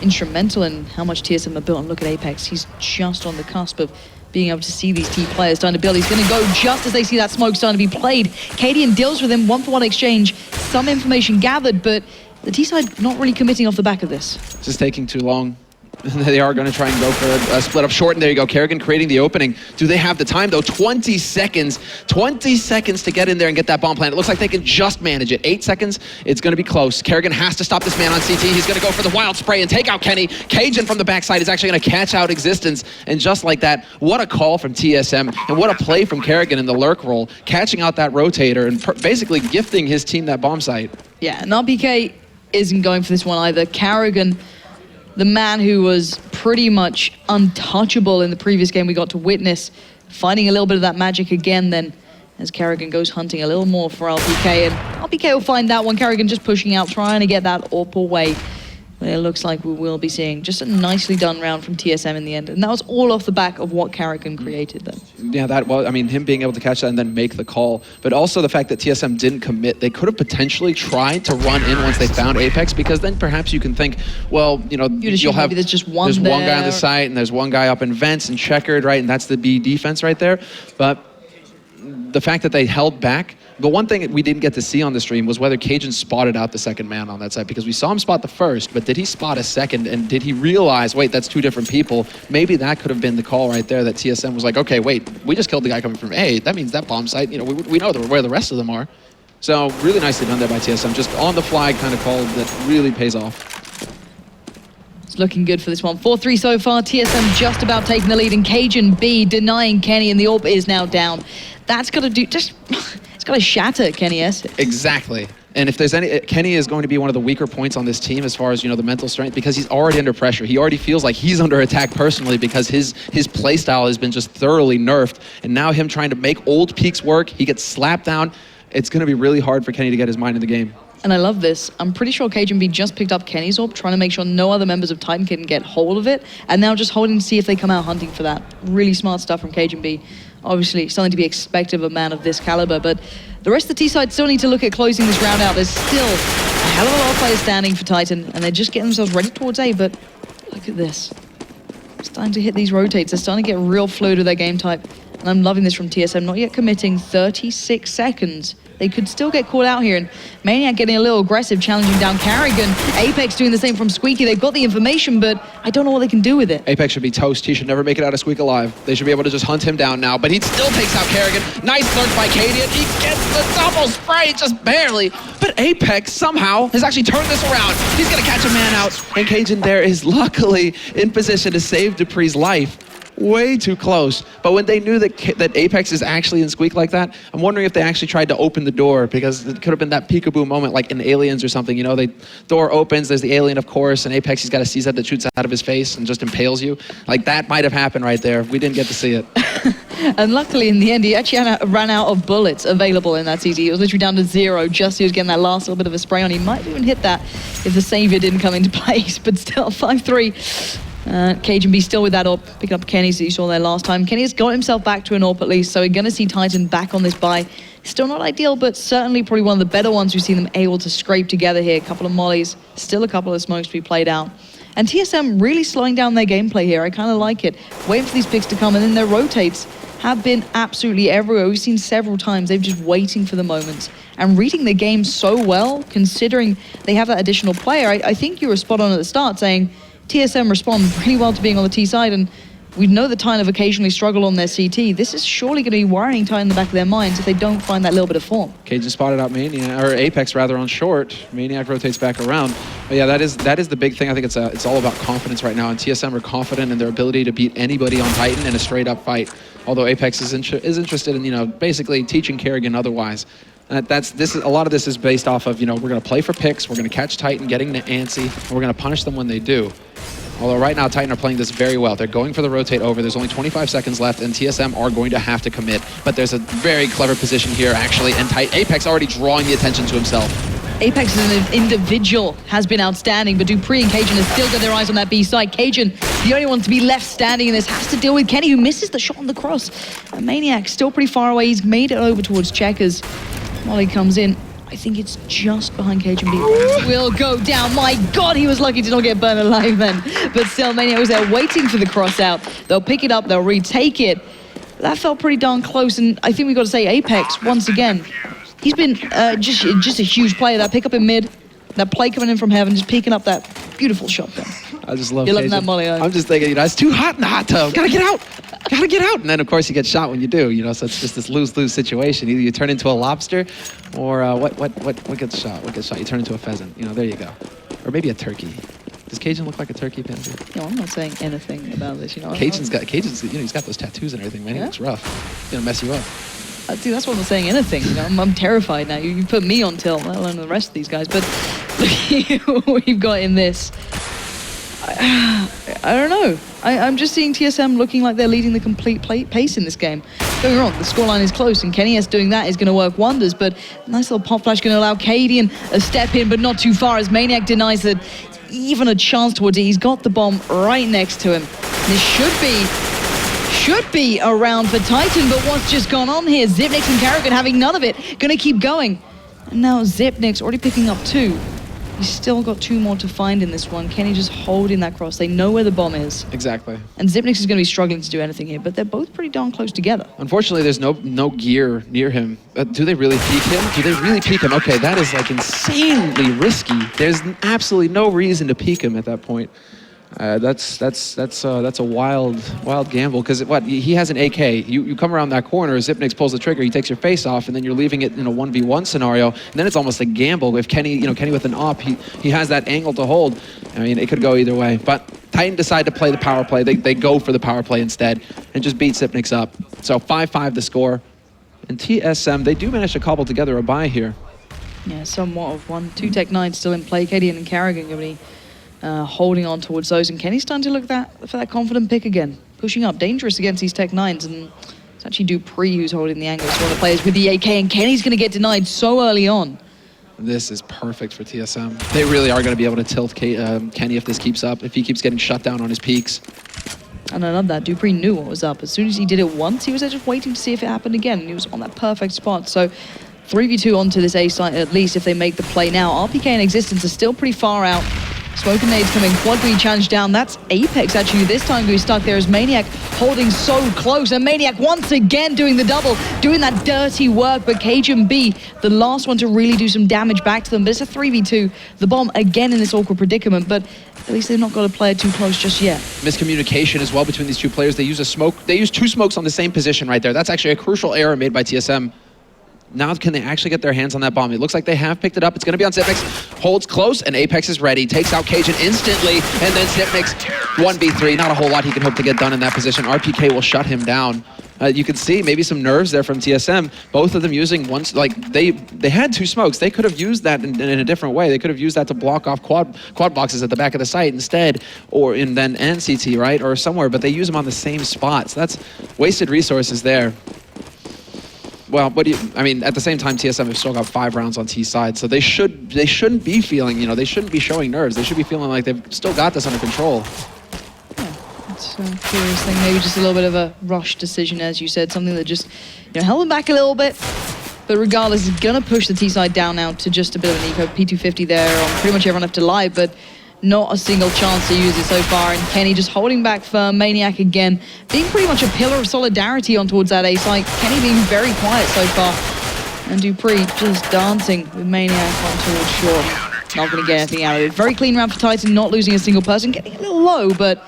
instrumental in how much TSM are built. And look at Apex. He's just on the cusp of being able to see these T players starting to build. He's going to go just as they see that smoke starting to be played. Cadian deals with him, 1-for-1 exchange. Some information gathered, but the T side not really committing off the back of this. This is taking too long. They are going to try and go for a split up short, and there you go. Kerrigan creating the opening. Do they have the time, though? 20 seconds. 20 seconds to get in there and get that bomb plant. It looks like they can just manage it. 8 seconds, it's going to be close. Kerrigan has to stop this man on CT. He's going to go for the wild spray and take out Kenny. Cajun from the backside is actually going to catch out Existence. And just like that, what a call from TSM. And what a play from Kerrigan in the lurk roll, catching out that rotator and basically gifting his team that bomb site. Yeah, and RPK isn't going for this one either. Kerrigan, the man who was pretty much untouchable in the previous game we got to witness, finding a little bit of that magic again then as Kerrigan goes hunting a little more for RPK, and RPK will find that one. Kerrigan just pushing out, trying to get that AWP away. But it looks like we will be seeing just a nicely done round from TSM in the end. And that was all off the back of what Kerrigan created then. Yeah, that was, I mean, him being able to catch that and then make the call. But also the fact that TSM didn't commit. They could have potentially tried to run in once they found Apex, because then perhaps you can think, well, you know, you'll have, there's just one guy on the site and there's one guy up in vents and checkered, right? And that's the B defense right there. But the fact that they held back, the one thing we didn't get to see on the stream was whether Cajun spotted out the second man on that side, because we saw him spot the first, but did he spot a second, and did he realize, wait, that's 2 different people? Maybe that could have been the call right there, that TSM was like, okay, wait, we just killed the guy coming from A. That means that bomb site, you know, we know where the rest of them are. So really nicely done there by TSM, just on the fly kind of call that really pays off. It's looking good for this one. 4-3 so far. TSM just about taking the lead, and Cajun B denying Kenny, and the AWP is now down. That's got to do just. It's got to shatter Kenny S. Exactly. And if there's any, Kenny is going to be one of the weaker points on this team as far as, the mental strength, because he's already under pressure. He already feels like he's under attack personally because his play style has been just thoroughly nerfed. And now him trying to make old peaks work, he gets slapped down. It's going to be really hard for Kenny to get his mind in the game. And I love this. I'm pretty sure Cajun B just picked up Kenny's AWP, trying to make sure no other members of Titan can get hold of it. And now just holding to see if they come out hunting for that. Really smart stuff from Cajun B. Obviously, something to be expected of a man of this caliber, but the rest of the T-side still need to look at closing this round out. There's still a hell of a lot of players standing for Titan, and they're just getting themselves ready towards A, but look at this. Starting to hit these rotates. They're starting to get real fluid with their game type, and I'm loving this from TSM. Not yet committing 36 seconds. They could still get caught out here, and Maniac getting a little aggressive, challenging down Carrigan. Apex doing the same from Squeaky. They've got the information, but I don't know what they can do with it. Apex should be toast. He should never make it out of Squeak alive. They should be able to just hunt him down now, but he still takes out Carrigan. Nice lurk by Cadian. He gets the double spray, just barely. But Apex somehow has actually turned this around. He's gonna catch a man out, and Cajun there is luckily in position to save Dupree's life. Way too close. But when they knew that Apex is actually in Squeak like that, I'm wondering if they actually tried to open the door, because it could have been that peekaboo moment like in Aliens or something. The door opens, there's the alien, of course, and Apex, he's got a CZ that shoots out of his face and just impales you. Like, that might have happened right there. We didn't get to see it. And luckily, in the end, he actually ran out of bullets available in that CZ. It was literally down to 0, just he was getting that last little bit of a spray on. He might have even hit that if the Savior didn't come into place, but still, 5-3. Cajun B still with that AWP, picking up Kenny's that you saw there last time. Kenny has got himself back to an AWP at least, so we're going to see Titan back on this buy. Still not ideal, but certainly probably one of the better ones we've seen them able to scrape together here. A couple of mollies, still a couple of smokes to be played out. And TSM really slowing down their gameplay here. I kind of like it. Waiting for these picks to come, and then their rotates have been absolutely everywhere. We've seen several times they've just waiting for the moments and reading the game so well, considering they have that additional player. I think you were spot on at the start saying TSM respond really well to being on the T side, and we know that Titan have occasionally struggled on their CT. This is surely going to be worrying Titan in the back of their minds if they don't find that little bit of form. Cajun spotted out Maniac, or Apex rather, on short. Maniac rotates back around. But yeah, that is the big thing. I think it's all about confidence right now, and TSM are confident in their ability to beat anybody on Titan in a straight up fight. Although Apex is interested in basically teaching Kerrigan otherwise. A lot of this is based off of, we're going to play for picks, we're going to catch Titan getting antsy, and we're going to punish them when they do. Although right now, Titan are playing this very well. They're going for the rotate over. There's only 25 seconds left, and TSM are going to have to commit. But there's a very clever position here, actually, and Apex already drawing the attention to himself. Apex as an individual has been outstanding, but Dupree and Cajun have still got their eyes on that B side. Cajun, the only one to be left standing in this, has to deal with Kenny, who misses the shot on the cross. And Maniac still pretty far away. He's made it over towards Checkers. Molly comes in. I think it's just behind Cajun B. Will go down. My God, he was lucky to not get burned alive then. But still, Maniac was there waiting for the cross out. They'll pick it up, they'll retake it. That felt pretty darn close, and I think we've got to say Apex, once again, he's been just a huge player. That pick up in mid, that play coming in from heaven, just picking up that beautiful shotgun. I just love You're loving that Molly. I'm just thinking, it's too hot in the hot tub. Gotta get out. Gotta get out. And then, of course, you get shot when you do, so it's just this lose-lose situation. Either you turn into a lobster, or what gets shot? What gets shot? You turn into a pheasant. There you go. Or maybe a turkey. Does Cajun look like a turkey, Pansy? No, I'm not saying anything about this. Cajun's he's got those tattoos and everything, man. He looks rough. He's gonna mess you up. Dude, that's why I'm not saying anything. I'm terrified now. You put me on tilt, let alone the rest of these guys. But look what we've got in this. I don't know. I'm just seeing TSM looking like they're leading the complete pace in this game. Don't get me wrong, the scoreline is close, and Kenny S doing that is going to work wonders, but nice little pop flash going to allow Cadian a step in, but not too far, as Maniac denies that even a chance towards it. He's got the bomb right next to him. This should be a round for Titan, but what's just gone on here? Zipnix and Carrigan having none of it, going to keep going. And now Zipnix already picking up 2. He's still got 2 more to find in this one. Kenny just holding that cross. They know where the bomb is. Exactly. And Zipnix is going to be struggling to do anything here, but they're both pretty darn close together. Unfortunately, there's no gear near him. Do they really peek him? Do they really peek him? Okay, that is insanely risky. There's absolutely no reason to peek him at that point. That's a wild gamble because what he has an AK. You come around that corner, Zipnix pulls the trigger, he takes your face off, and then you're leaving it in a 1v1 scenario. And then it's almost a gamble. If Kenny, Kenny with an op, he has that angle to hold. I mean, it could go either way. But Titan decide to play the power play. They go for the power play instead and just beat Zipnix up. So 5-5 the score. And TSM, they do manage to cobble together a bye here. Yeah, somewhat of one. 2 Tech-9 still in play. Katie and Carrigan going to be holding on towards those, and Kenny's starting to look for that confident pick again. Pushing up, dangerous against these Tech-9s, and it's actually Dupree who's holding the angle. It's one of the players with the AK, and Kenny's going to get denied so early on. This is perfect for TSM. They really are going to be able to tilt Kenny if this keeps up, if he keeps getting shut down on his peaks. And I love that. Dupree knew what was up. As soon as he did it once, he was there just waiting to see if it happened again, and he was on that perfect spot. So 3v2 onto this A site, at least if they make the play now. RPK and Existence are still pretty far out. Smoke and nades coming, quad B challenge down. That's Apex actually this time going to be stuck there as Maniac holding so close. And Maniac once again doing the double, doing that dirty work. But Cajun B, the last one to really do some damage back to them. But it's a 3v2. The bomb again in this awkward predicament, but at least they've not got a player too close just yet. Miscommunication as well between these two players. They use a smoke. They use 2 smokes on the same position right there. That's actually a crucial error made by TSM. Now can they actually get their hands on that bomb? It looks like they have picked it up. It's going to be on Zipnix. Holds close, and Apex is ready. Takes out Cajun instantly, and then Zipnix 1v3. Not a whole lot he can hope to get done in that position. RPK will shut him down. You can see maybe some nerves there from TSM. Both of them using once, like they had 2 smokes. They could have used that in a different way. They could have used that to block off quad boxes at the back of the site instead, or and CT, right, or somewhere. But they use them on the same spots. That's wasted resources there. Well, I mean, at the same time, TSM have still got 5 rounds on T side, so they shouldn't be feeling, they shouldn't be showing nerves. They should be feeling like they've still got this under control. Yeah, it's a curious thing. Maybe just a little bit of a rush decision, as you said, something that just held them back a little bit. But regardless, it's gonna push the T side down now to just a bit of an eco. P250 there on pretty much everyone left alive, but not a single chance to use it so far, and Kenny just holding back for Maniac again, being pretty much a pillar of solidarity on towards that A site. Kenny being very quiet so far, and Dupree just dancing with Maniac on towards short. Not going to get anything out of it. Very clean round for Titan, not losing a single person, getting a little low, but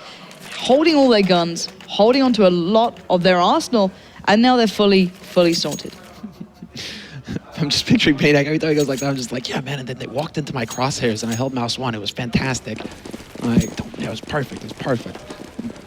holding all their guns, holding onto a lot of their arsenal, and now they're fully sorted. I'm just picturing Maniac. Every time he goes like that, I'm just like, yeah, man. And then they walked into my crosshairs, and I held mouse 1. It was fantastic. It was perfect. It was perfect.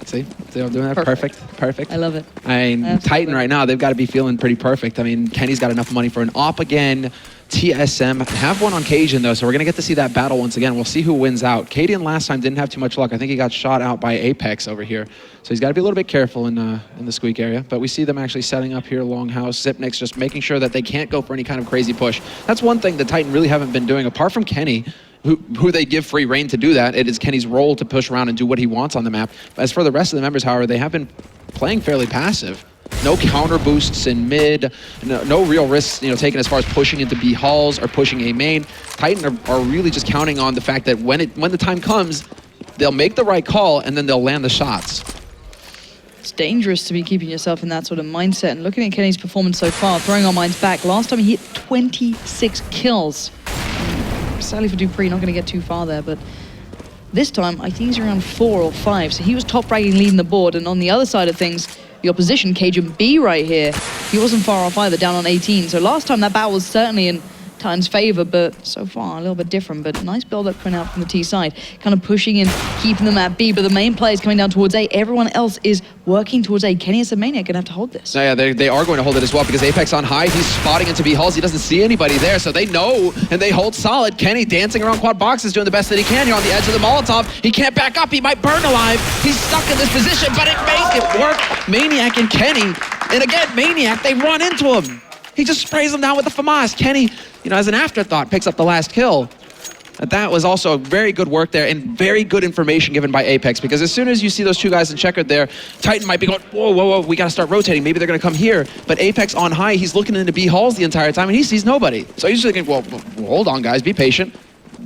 See I'm doing that? Perfect. I love it. I mean, Absolutely. Titan right now, they've got to be feeling pretty perfect. I mean, Kenny's got enough money for an op again. TSM have one on Cajun, though, so we're going to get to see that battle once again. We'll see who wins out. Cadian last time didn't have too much luck. I think he got shot out by Apex over here. So he's got to be a little bit careful in the squeak area. But we see them actually setting up here Longhouse. Zipnix just making sure that they can't go for any kind of crazy push. That's one thing the Titan really haven't been doing, apart from Kenny, who they give free reign to do that. It is Kenny's role to push around and do what he wants on the map. As for the rest of the members, however, they have been playing fairly passive. No counter boosts in mid, no real risks, taken as far as pushing into B halls or pushing A main. Titan are really just counting on the fact that when the time comes, they'll make the right call and then they'll land the shots. It's dangerous to be keeping yourself in that sort of mindset. And looking at Kenny's performance so far, throwing our minds back, last time he hit 26 kills. Sadly for Dupree, not going to get too far there, but this time I think he's around 4 or 5. So he was top ranking leading the board, and on the other side of things, the opposition, Cajun B right here, he wasn't far off either, down on 18. So last time that battle was certainly in Titan's favor, but so far a little bit different. But nice build-up coming out from the T side, kind of pushing in, keeping them at B, but the main player is coming down towards A. Everyone else is working towards A. Kenny as a Maniac gonna have to hold this. So yeah, they are going to hold it as well, because Apex on high, he's spotting into B halls. He doesn't see anybody there, so they know, and they hold solid. Kenny dancing around quad boxes, doing the best that he can here on the edge of the Molotov. He can't back up, he might burn alive. He's stuck in this position, but it makes it work. Maniac and Kenny, and again, Maniac, they run into him. He just sprays him down with the FAMAS. Kenny, as an afterthought, picks up the last kill. That was also very good work there and very good information given by Apex, because as soon as you see those 2 guys in checkered there, Titan might be going, whoa, we got to start rotating. Maybe they're going to come here. But Apex on high, he's looking into B halls the entire time and he sees nobody. So he's just thinking, well, hold on, guys, be patient.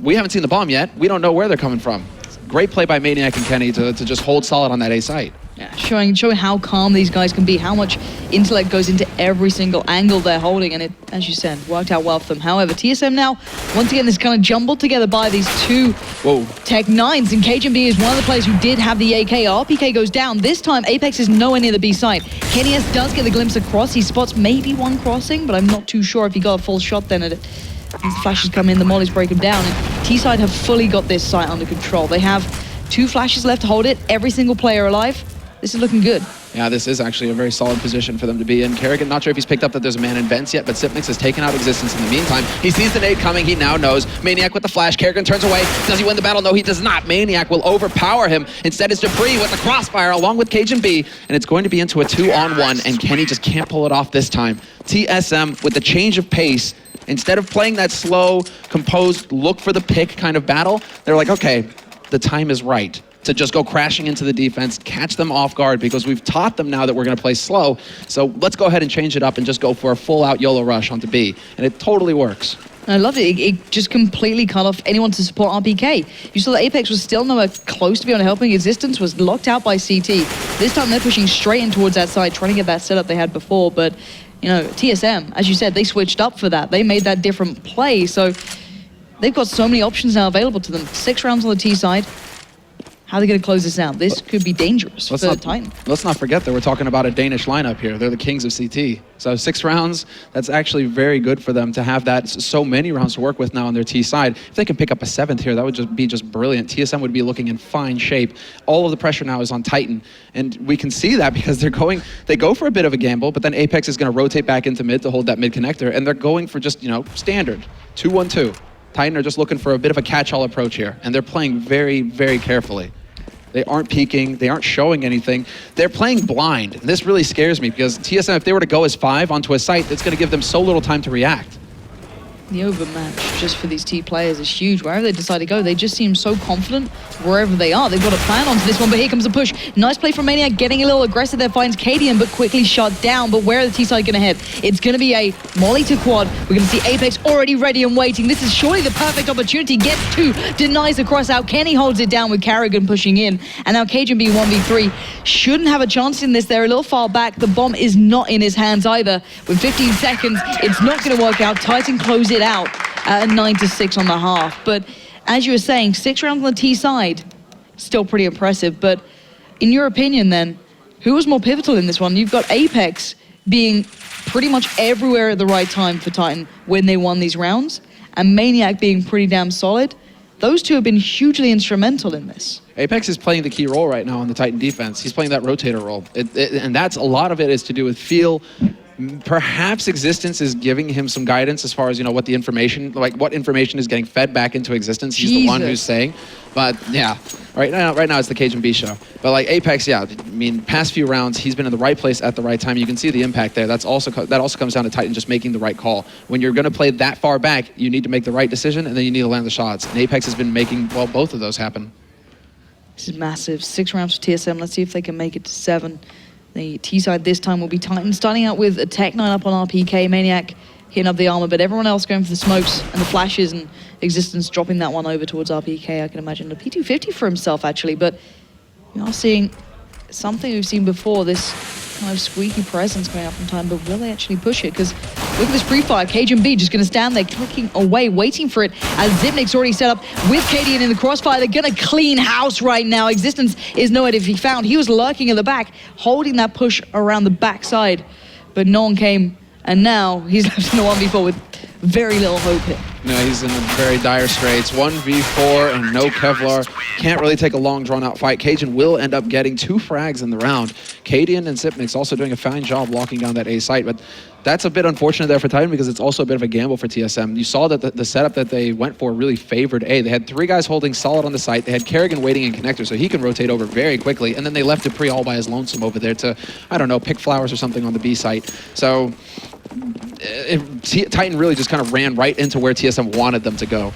We haven't seen the bomb yet. We don't know where they're coming from. Great play by Maniac and Kenny to just hold solid on that A site. Yeah, showing how calm these guys can be, how much intellect goes into every single angle they're holding, and it, as you said, worked out well for them. However, TSM now, once again, this kind of jumbled together by these two Tech 9s, and KGB is one of the players who did have the AK. RPK goes down. This time, Apex is nowhere near the B side. KennyS does get the glimpse across. He spots maybe one crossing, but I'm not too sure if he got a full shot then at it. As the flashes come in, the mollies break him down, and T-side have fully got this site under control. They have 2 flashes left to hold it, every single player alive. This is looking good. Yeah, this is actually a very solid position for them to be in. Kerrigan, not sure if he's picked up that there's a man in vents yet, but Sipnix has taken out Existence in the meantime. He sees the nade coming, he now knows. Maniac with the flash, Kerrigan turns away. Does he win the battle? No, he does not. Maniac will overpower him. Instead, it's Dupree with the crossfire along with Cajun B, and it's going to be into a 2-on-1, and Kenny just can't pull it off this time. TSM with the change of pace, instead of playing that slow, composed, look for the pick kind of battle, they're like, okay, the time is right to just go crashing into the defense, catch them off guard, because we've taught them now that we're going to play slow. So let's go ahead and change it up and just go for a full-out YOLO rush onto B. And it totally works. I love it. It just completely cut off anyone to support RPK. You saw that Apex was still nowhere close to be on a helping. Existence was locked out by CT. This time they're pushing straight in towards that side, trying to get that setup they had before. But, you know, TSM, as you said, they switched up for that. They made that different play. So they've got so many options now available to them. 6 rounds on the T side. How are they going to close this out? This could be dangerous for Titan. Let's not forget that we're talking about a Danish lineup here. They're the kings of CT. So 6 rounds, that's actually very good for them to have that so many rounds to work with now on their T side. If they can pick up a 7th here, that would just be brilliant. TSM would be looking in fine shape. All of the pressure now is on Titan. And we can see that because they go for a bit of a gamble, but then Apex is going to rotate back into mid to hold that mid connector, and they're going for just, you know, standard 2-1-2. Titan are just looking for a bit of a catch-all approach here, and they're playing very, very carefully. They aren't peeking, they aren't showing anything. They're playing blind, and this really scares me because TSM, if they were to go as 5 onto a site, it's gonna give them so little time to react. The overmatch just for these T players is huge. Wherever they decide to go, they just seem so confident wherever they are. They've got a plan onto this one, but here comes the push. Nice play from Maniac, getting a little aggressive there, finds Cadian, but quickly shut down. But where are the T-side gonna head? It's gonna be a molly to quad. We're gonna see Apex already ready and waiting. This is surely the perfect opportunity. Gets 2, denies the cross out. Kenny holds it down with Carrigan pushing in. And now Cajun B 1v3 shouldn't have a chance in this. They're a little far back. The bomb is not in his hands either. With 15 seconds, it's not gonna work out. Titan close it out at a 9-6 on the half. But as you were saying, 6 rounds on the T side, still pretty impressive. But in your opinion then, who was more pivotal in this one? You've got Apex being pretty much everywhere at the right time for Titan when they won these rounds, and Maniac being pretty damn solid. Those two have been hugely instrumental in this. Apex is playing the key role right now on the Titan defense. He's playing that rotator role. And that's a lot of it is to do with feel. Perhaps Existence is giving him some guidance as far as, you know, what the information, like what information is getting fed back into Existence. He's the one who's saying. But yeah, right now it's the Cajun B show. But like Apex, yeah, I mean, past few rounds, he's been in the right place at the right time. You can see the impact there. That also comes down to Titan just making the right call. When you're going to play that far back, you need to make the right decision, and then you need to land the shots. And Apex has been making, well, both of those happen. This is massive. 6 rounds for TSM. Let's see if they can make it to 7. The T side this time will be Titan, starting out with a Tech 9 up on RPK, Maniac hitting up the armor, but everyone else going for the smokes and the flashes, and Existence dropping that one over towards RPK. I can imagine a P250 for himself actually, but we are seeing something we've seen before, this kind of squeaky presence going up from time, but will they actually push it? Because look at this pre-fire, Cajun B just going to stand there clicking away, waiting for it, as Zipnik's already set up with Cadian in the crossfire. They're going to clean house right now. Existence is nowhere to be found. He was lurking at the back, holding that push around the backside, but no one came, and now he's left in the 1v4 with very little hope here. No, he's in very dire straits. 1v4 and no Kevlar. Can't really take a long, drawn-out fight. Cajun will end up getting 2 frags in the round. Cadian and Zipnik's also doing a fine job locking down that A site, but that's a bit unfortunate there for Titan because it's also a bit of a gamble for TSM. You saw that the setup that they went for really favored A. They had 3 guys holding solid on the site. They had Kerrigan waiting in connector, so he can rotate over very quickly, and then they left Dupree all by his lonesome over there to, I don't know, pick flowers or something on the B site. So Titan really just kind of ran right into where TSM wanted them to go.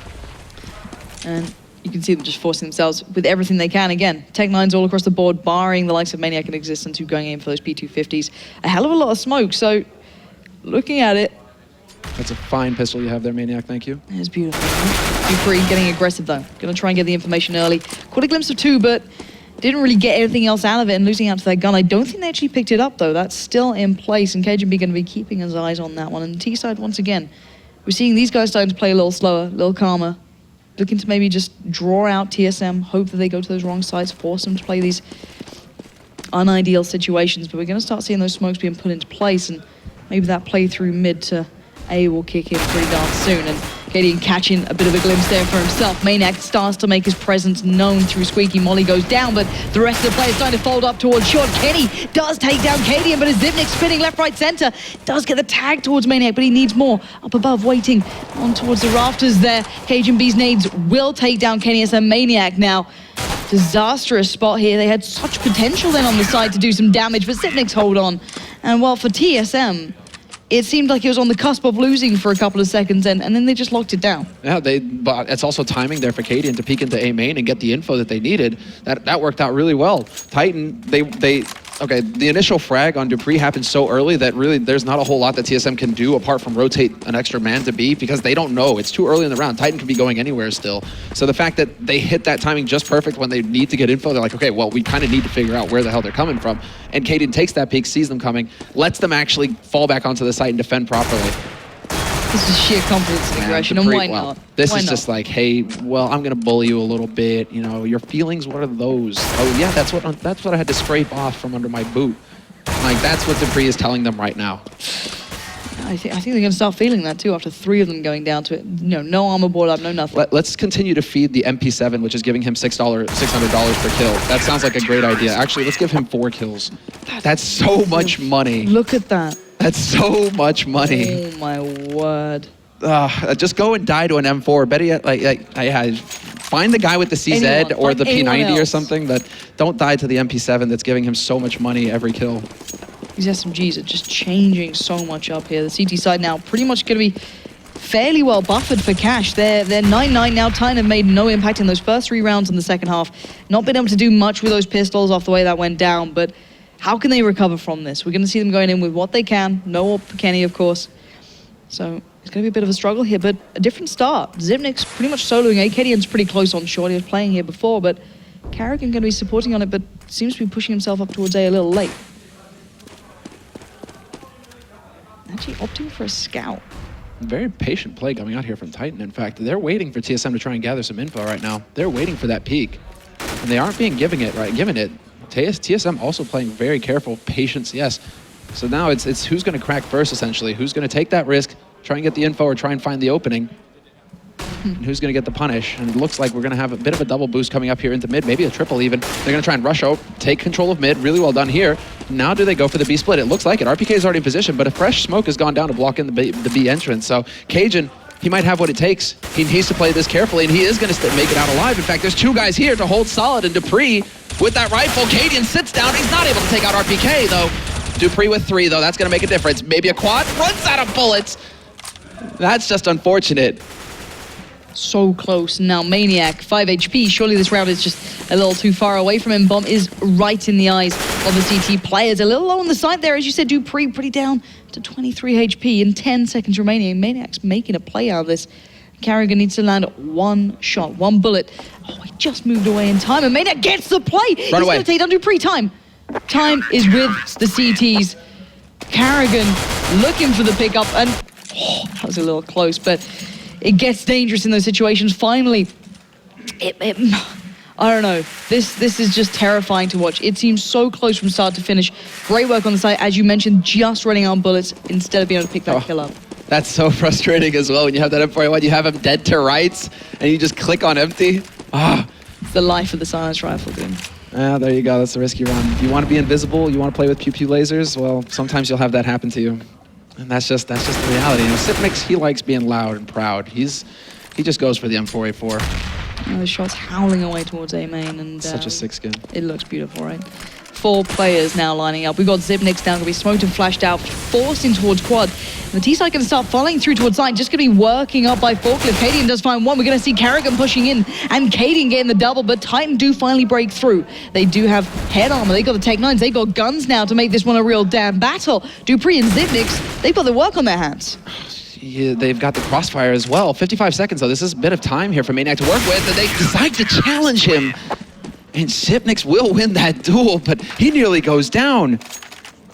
And you can see them just forcing themselves with everything they can. Again, Tech 9s all across the board, barring the likes of Maniac and Existence, who are going in for those P250s. A hell of a lot of smoke, so looking at it. That's a fine pistol you have there, Maniac, thank you. It's beautiful. Dupree getting aggressive though. Gonna try and get the information early. Caught a glimpse of 2, but didn't really get anything else out of it and losing out to that gun. I don't think they actually picked it up, though. That's still in place, and KGB going to be keeping his eyes on that one. And T-side, once again, we're seeing these guys starting to play a little slower, a little calmer, looking to maybe just draw out TSM, hope that they go to those wrong sides, force them to play these unideal situations. But we're going to start seeing those smokes being put into place, and maybe that play through mid to A will kick in pretty darn soon. And Cadian catching a bit of a glimpse there for himself. Maniac starts to make his presence known through Squeaky. Molly goes down, but the rest of the players starting to fold up towards short. Kenny does take down Cadian, but as Zipnik spinning left, right, center, does get the tag towards Maniac, but he needs more. Up above, waiting on towards the rafters there. Cajun B's nades will take down Kenny as a Maniac now. Disastrous spot here. They had such potential then on the side to do some damage, but Zipnik's hold on. And while for TSM, it seemed like he was on the cusp of losing for a couple of seconds, and then they just locked it down. Yeah, but it's also timing there for Cadian to peek into A main and get the info that they needed. That worked out really well. Titan, okay, the initial frag on Dupree happened so early that really there's not a whole lot that TSM can do apart from rotate an extra man to B, because they don't know. It's too early in the round. Titan could be going anywhere still. So the fact that they hit that timing just perfect when they need to get info, they're like, okay, well, we kind of need to figure out where the hell they're coming from. And Cadian takes that peek, sees them coming, lets them actually fall back onto the site and defend properly. This is sheer confidence and aggression, and why not? This Why is not? just like, hey, well, I'm gonna bully you a little bit. You know, your feelings, what are those? Oh yeah, that's what I had to scrape off from under my boot. Like, that's what Dupree is telling them right now. I think they're going to start feeling that too after 3 of them going down to it. No armor board up, no nothing. Let's continue to feed the MP7, which is giving him $600 per kill. That sounds like a great idea. Actually, let's give him 4 kills. That's so much money. Look at that. That's so much money. Oh my word. Just go and die to an M4. Better yet, find the guy with the CZ Anyone, or find the P90 anyone or else. something, but don't die to the MP7 that's giving him so much money every kill. These SMGs are just changing so much up here. The CT side now pretty much going to be fairly well buffered for cash. They're 9-9 now. Tyne have made no impact in those first 3 rounds in the second half. Not been able to do much with those pistols off the way that went down, but how can they recover from this? We're going to see them going in with what they can. No AWP for Kenny, of course. So it's going to be a bit of a struggle here, but a different start. Zipnik's pretty much soloing. Acadian's pretty close on short. He was playing here before, but Carrigan going to be supporting on it, but seems to be pushing himself up towards A a little late. Actually opting for a scout. Very patient play coming out here from Titan. In fact, they're waiting for TSM to try and gather some info right now. They're waiting for that peak, and they aren't being given it. TSM also playing very careful, patience, yes. So now it's who's going to crack first, essentially. Who's going to take that risk, try and get the info, or try and find the opening. And who's going to get the punish? And it looks like we're going to have a bit of a double boost coming up here into mid, maybe a triple even. They're going to try and rush out, take control of mid. Really well done here. Now do they go for the B split? It looks like it. RPK is already in position, but a fresh smoke has gone down to block in the B entrance. So Cajun, he might have what it takes. He needs to play this carefully, and he is going to make it out alive. In fact, there's 2 guys here to hold solid, and Dupree with that rifle. Cadian sits down. He's not able to take out RPK, though. Dupree with 3, though. That's going to make a difference. Maybe a quad. Runs out of bullets. That's just unfortunate. So close. Now Maniac, 5 HP. Surely this round is just a little too far away from him. Bomb is right in the eyes of the CT players. A little low on the side there. As you said, Dupree pretty down to 23 HP in 10 seconds remaining. Maniac's making a play out of this. Carrigan needs to land 1 shot, 1 bullet. Oh, he just moved away in time, and Maniac gets the play. He's going to take down Dupree. Time is with the CTs. Carrigan looking for the pickup, and that was a little close, but it gets dangerous in those situations. Finally, I don't know. This is just terrifying to watch. It seems so close from start to finish. Great work on the side, as you mentioned, just running out of bullets instead of being able to pick that kill up. That's so frustrating as well when you have that M4A1, you have him dead to rights, and you just click on empty. It's the life of the silence rifle, dude. There you go. That's a risky run. You want to be invisible, you want to play with pew-pew lasers, well, sometimes you'll have that happen to you. And that's just the reality. You know, Sipmix, he likes being loud and proud. He just goes for the M4A4. The shot's howling away towards A main, and Such a sick skin. It looks beautiful, right? 4 players now lining up. We've got Zipnix down, going to be smoked and flashed out, forced in towards quad. And the T-side going to start following through towards side, just going to be working up by Forklift. Cadian does find 1. We're going to see Carrigan pushing in, and Cadian getting the double, but Titan do finally break through. They do have head armor. They got the Tech 9s. They got guns now to make this one a real damn battle. Dupree and Zipnix, they've got the work on their hands. Yeah, they've got the crossfire as well. 55 seconds, though. This is a bit of time here for Maniac to work with, and they decide to challenge him. And Sipnix will win that duel, but he nearly goes down.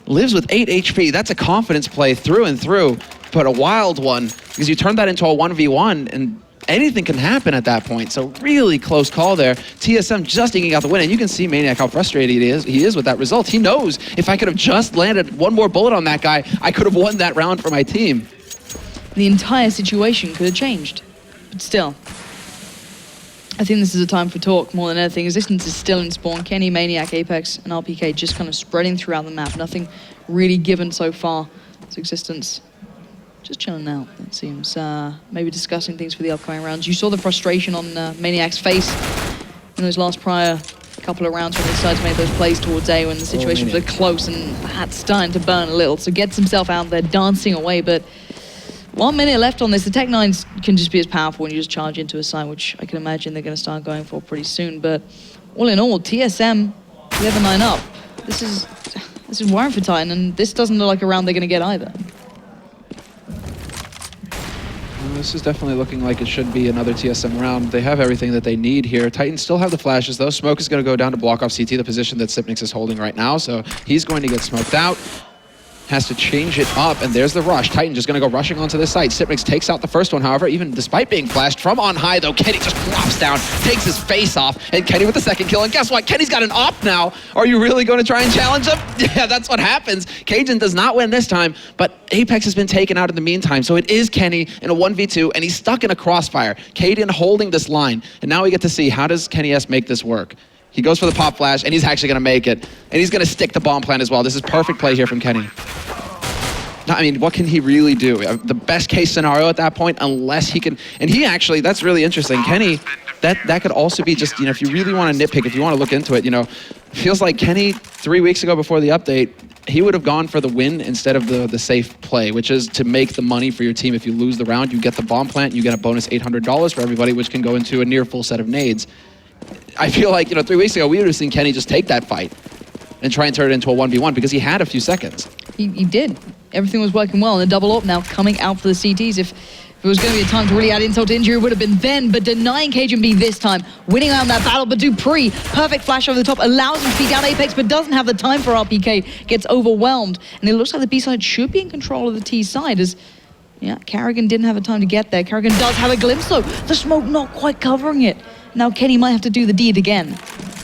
Lives with 8 HP. That's a confidence play through and through, but a wild one, because you turn that into a 1v1, and anything can happen at that point. So really close call there. TSM just eking out the win, and you can see Maniac how frustrated he is with that result. He knows if I could have just landed one more bullet on that guy, I could have won that round for my team. The entire situation could have changed, but still. I think this is a time for talk more than anything. Resistance is still in spawn. Kenny, Maniac, Apex, and RPK just kind of spreading throughout the map. Nothing really given so far. It's Existence just chilling out, it seems. Maybe discussing things for the upcoming rounds. You saw the frustration on Maniac's face in those last prior couple of rounds when he decided to make those plays towards A when the situation was close and hat's starting to burn a little. So gets himself out there dancing away, but 1 minute left on this. The Tech-9s can just be as powerful when you just charge into a site, which I can imagine they're going to start going for pretty soon. But all in all, TSM 11-9 up. This is worrying for Titan, and this doesn't look like a round they're going to get either. Well, this is definitely looking like it should be another TSM round. They have everything that they need here. Titans still have the flashes, though. Smoke is going to go down to block off CT, the position that Sipnix is holding right now, so he's going to get smoked out. Has to change it up, and there's the rush. Titan just going to go rushing onto this site. Sipnix takes out the first one, however, even despite being flashed from on high, though, Kenny just drops down, takes his face off, and Kenny with the second kill, and guess what? Kenny's got an op now. Are you really going to try and challenge him? Yeah, that's what happens. Cajun does not win this time, but Apex has been taken out in the meantime, so it is Kenny in a 1v2, and he's stuck in a crossfire. Caden holding this line, and now we get to see how does Kenny S make this work. He goes for the pop flash, and he's actually going to make it, and he's going to stick the bomb plant as well. This is perfect play here from Kenny. I mean, what can he really do? The best case scenario at that point, unless he can, and he actually, that's really interesting. Kenny, that could also be just, you know, if you really want to nitpick, if you want to look into it, you know, feels like Kenny 3 weeks ago before the update, he would have gone for the win instead of the safe play, which is to make the money for your team. If you lose the round, you get the bomb plant, you get a bonus $800 for everybody, which can go into a near full set of nades. I feel like, you know, 3 weeks ago, we would have seen Kenny just take that fight and try and turn it into a 1v1 because he had a few seconds. He did. Everything was working well, and a double up now coming out for the CTs. If it was going to be a time to really add insult to injury, it would have been then, but denying Cajun B this time, winning out on that battle, but Dupree, perfect flash over the top, allows him to feed down Apex, but doesn't have the time for RPK, gets overwhelmed, and it looks like the B side should be in control of the T side, as yeah, Carrigan didn't have a time to get there. Carrigan does have a glimpse though, the smoke not quite covering it. Now Kenny might have to do the deed again.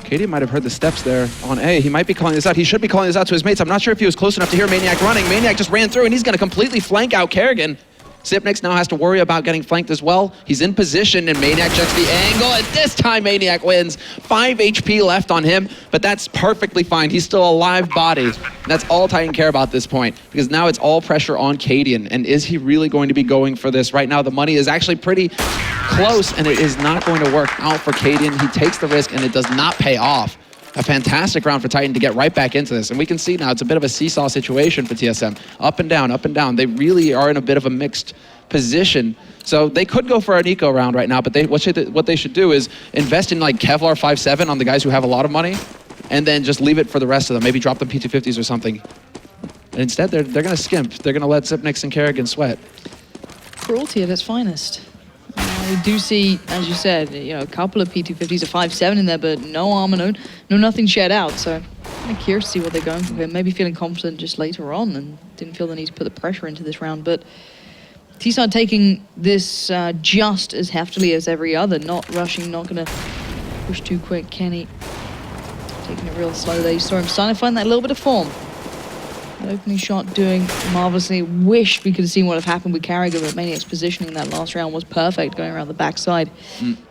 Katie might have heard the steps there on A. He might be calling this out. He should be calling this out to his mates. I'm not sure if he was close enough to hear Maniac running. Maniac just ran through, and he's going to completely flank out Kerrigan. Sipnix now has to worry about getting flanked as well. He's in position, and Maniac checks the angle, and this time Maniac wins. 5 HP left on him, but that's perfectly fine. He's still a live body. And that's all Titan care about at this point, because now it's all pressure on Cadian. And is he really going to be going for this? Right now, the money is actually pretty close, and it is not going to work out for Cadian. He takes the risk, and it does not pay off. A fantastic round for Titan to get right back into this. And we can see now it's a bit of a seesaw situation for TSM. Up and down, up and down. They really are in a bit of a mixed position. So they could go for an eco round right now, but what they should do is invest in like Kevlar 5-7 on the guys who have a lot of money, and then just leave it for the rest of them. Maybe drop them P250s or something. And instead, they're going to skimp. They're going to let Sipnix and Kerrigan sweat. Cruelty at its finest. We do see, as you said, you know, a couple of P250s, a 5-7 in there, but no armor, no nothing shared out. So I'm curious to see what they're going for here. Maybe feeling confident just later on and didn't feel the need to put the pressure into this round. But T-Side taking this just as heftily as every other, not rushing, not going to push too quick. Kenny taking it real slow there. You saw him starting to find that little bit of form. That opening shot doing marvelously. Wish we could have seen what have happened with Carrigan, but Maniac's positioning that last round was perfect, going around the backside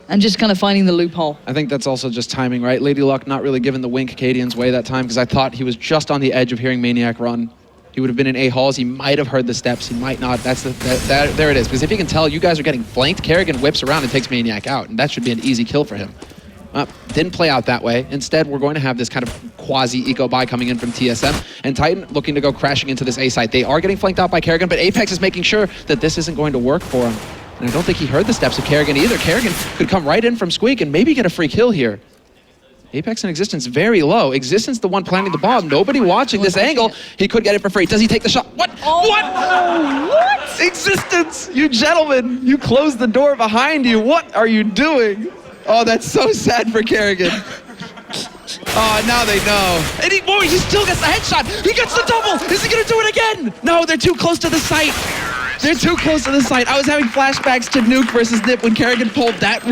and just kind of finding the loophole. I think that's also just timing, right? Lady Luck not really giving the wink Cadian's way that time, because I thought he was just on the edge of hearing Maniac run. He would have been in A halls. He might have heard the steps. He might not. There it is. Because if you can tell you guys are getting flanked, Kerrigan whips around and takes Maniac out, and that should be an easy kill for him. Didn't play out that way. Instead, we're going to have this kind of quasi-eco buy coming in from TSM, and Titan looking to go crashing into this A site. They are getting flanked out by Kerrigan, but Apex is making sure that this isn't going to work for him. And I don't think he heard the steps of Kerrigan either. Kerrigan could come right in from Squeak and maybe get a free kill here. Apex and Existence very low. Existence the one planting the bomb. Nobody watching this angle. He could get it for free. Does he take the shot? What? Oh, What? Existence, you gentlemen. You closed the door behind you. What are you doing? Oh, that's so sad for Kerrigan. Oh, now they know. And he still gets the headshot. He gets the double. Is he going to do it again? No, they're too close to the site. They're too close to the site. I was having flashbacks to Nuke versus Nip when Kerrigan pulled that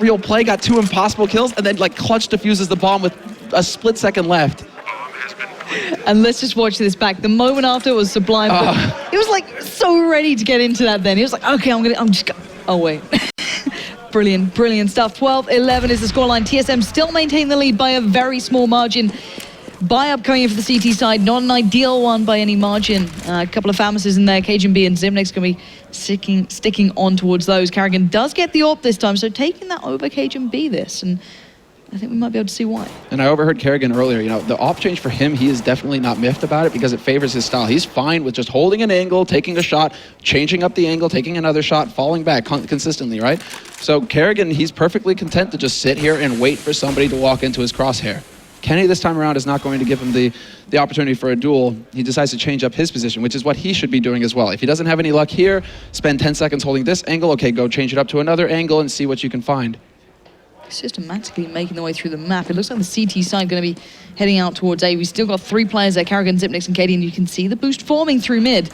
real play, got 2 impossible kills, and then like clutch diffuses the bomb with a split second left. And let's just watch this back. The moment after was sublime. He was like so ready to get into that then. He was like, okay, oh wait. Brilliant stuff. 12-11 is the scoreline. TSM still maintain the lead by a very small margin. Buy-up coming in for the CT side, not an ideal one by any margin. A couple of Famouses in there, Cajun B and Zimnick's going to be sticking on towards those. Kerrigan does get the AWP this time, so taking that over Cajun B this, and I think we might be able to see why. And I overheard Kerrigan earlier, the AWP change for him, he is definitely not miffed about it because it favors his style. He's fine with just holding an angle, taking a shot, changing up the angle, taking another shot, falling back consistently, right? So Kerrigan, he's perfectly content to just sit here and wait for somebody to walk into his crosshair. Kenny this time around is not going to give him the opportunity for a duel. He decides to change up his position, which is what he should be doing as well. If he doesn't have any luck here, spend 10 seconds holding this angle. Okay, go change it up to another angle and see what you can find. Systematically making the way through the map. It looks like the CT side going to be heading out towards A. We've still got 3 players there, Kerrigan, Zipnix, and Katie, and you can see the boost forming through mid.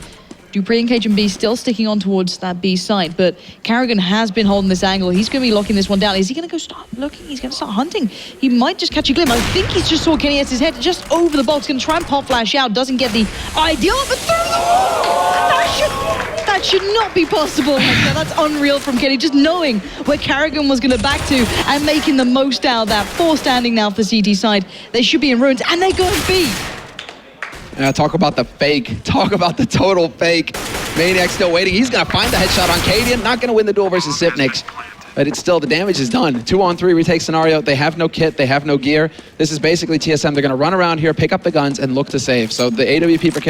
Dupree and Cajun B still sticking on towards that B side, but Kerrigan has been holding this angle. He's going to be locking this one down. Is he going to go start looking? He's going to start hunting. He might just catch a glimpse. I think he's just saw Kenny S's head just over the box. Going to try and pop flash out. Doesn't get the ideal, but through the wall! That should not be possible. That's unreal from Kenny. Just knowing where Kerrigan was going to back to and making the most out of that. 4 standing now for the CT side. They should be in ruins, and they're going to be. Talk about the fake. Talk about the total fake. Maniac still waiting. He's going to find the headshot on Cadian. Not going to win the duel versus Sipnix. But it's still, the damage is done. 2-on-3 retake scenario. They have no kit. They have no gear. This is basically TSM. They're going to run around here, pick up the guns, and look to save. So the AWP for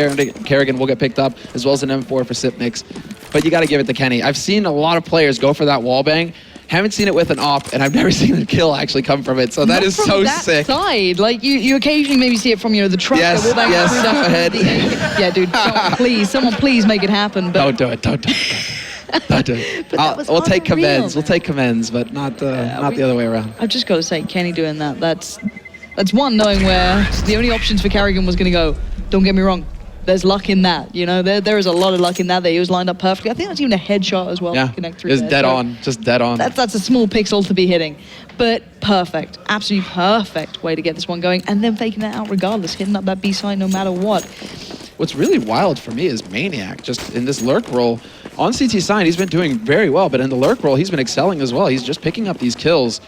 Kerrigan will get picked up, as well as an M4 for Sipnix. But you got to give it to Kenny. I've seen a lot of players go for that wallbang. Haven't seen it with an AWP, and I've never seen a kill actually come from it. So that is so sick. Side, like you occasionally maybe see it from the truck. Yes, yes. Go ahead. Yeah, dude. Someone please make it happen. But don't do it. Don't do it. We'll take commends. We'll take commends, but not the other way around. I've just got to say, Kenny doing that. That's one, knowing where the only options for Kerrigan was going to go. Don't get me wrong. There's luck in that, there is a lot of luck in that. He was lined up perfectly. I think that's even a headshot as well. Yeah, connect through it's dead on, just dead on. That's a small pixel to be hitting, but perfect, absolutely perfect way to get this one going, and then faking that out regardless, hitting up that B side no matter what. What's really wild for me is Maniac, just in this lurk role. On CT side, he's been doing very well, but in the lurk role, he's been excelling as well. He's just picking up these kills.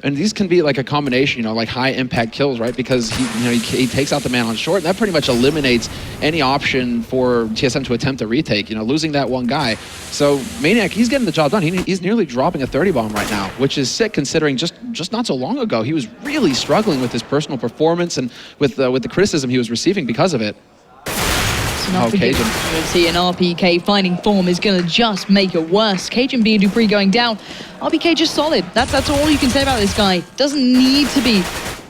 And these can be like a combination, like high impact kills, right? Because he takes out the man on short. That pretty much eliminates any option for TSM to attempt a retake, losing that one guy. So Maniac, he's getting the job done. He's nearly dropping a 30 bomb right now, which is sick considering just not so long ago, he was really struggling with his personal performance and with the criticism he was receiving because of it. Cajun. See, an RPK finding form is going to just make it worse. Cajun B and Dupree going down. RPK just solid. That's all you can say about this guy. Doesn't need to be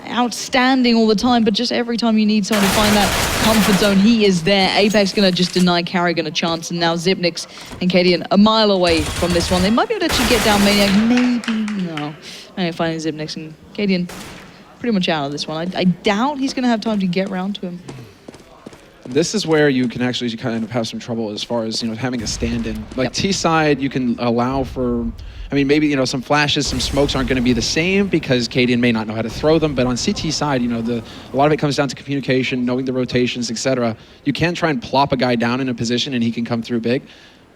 outstanding all the time, but just every time you need someone to find that comfort zone, he is there. Apex going to just deny Kerrigan a chance, and now Zipnix and Cadian a mile away from this one. They might be able to actually get down Maniac. Maybe no. Finding Zipnix and Cadian pretty much out of this one. I doubt he's going to have time to get around to him. This is where you can actually kind of have some trouble as far as having a stand-in. Like T side, you can allow for, maybe some flashes, some smokes aren't going to be the same because Cadian may not know how to throw them. But on CT side, a lot of it comes down to communication, knowing the rotations, etc. You can try and plop a guy down in a position and he can come through big.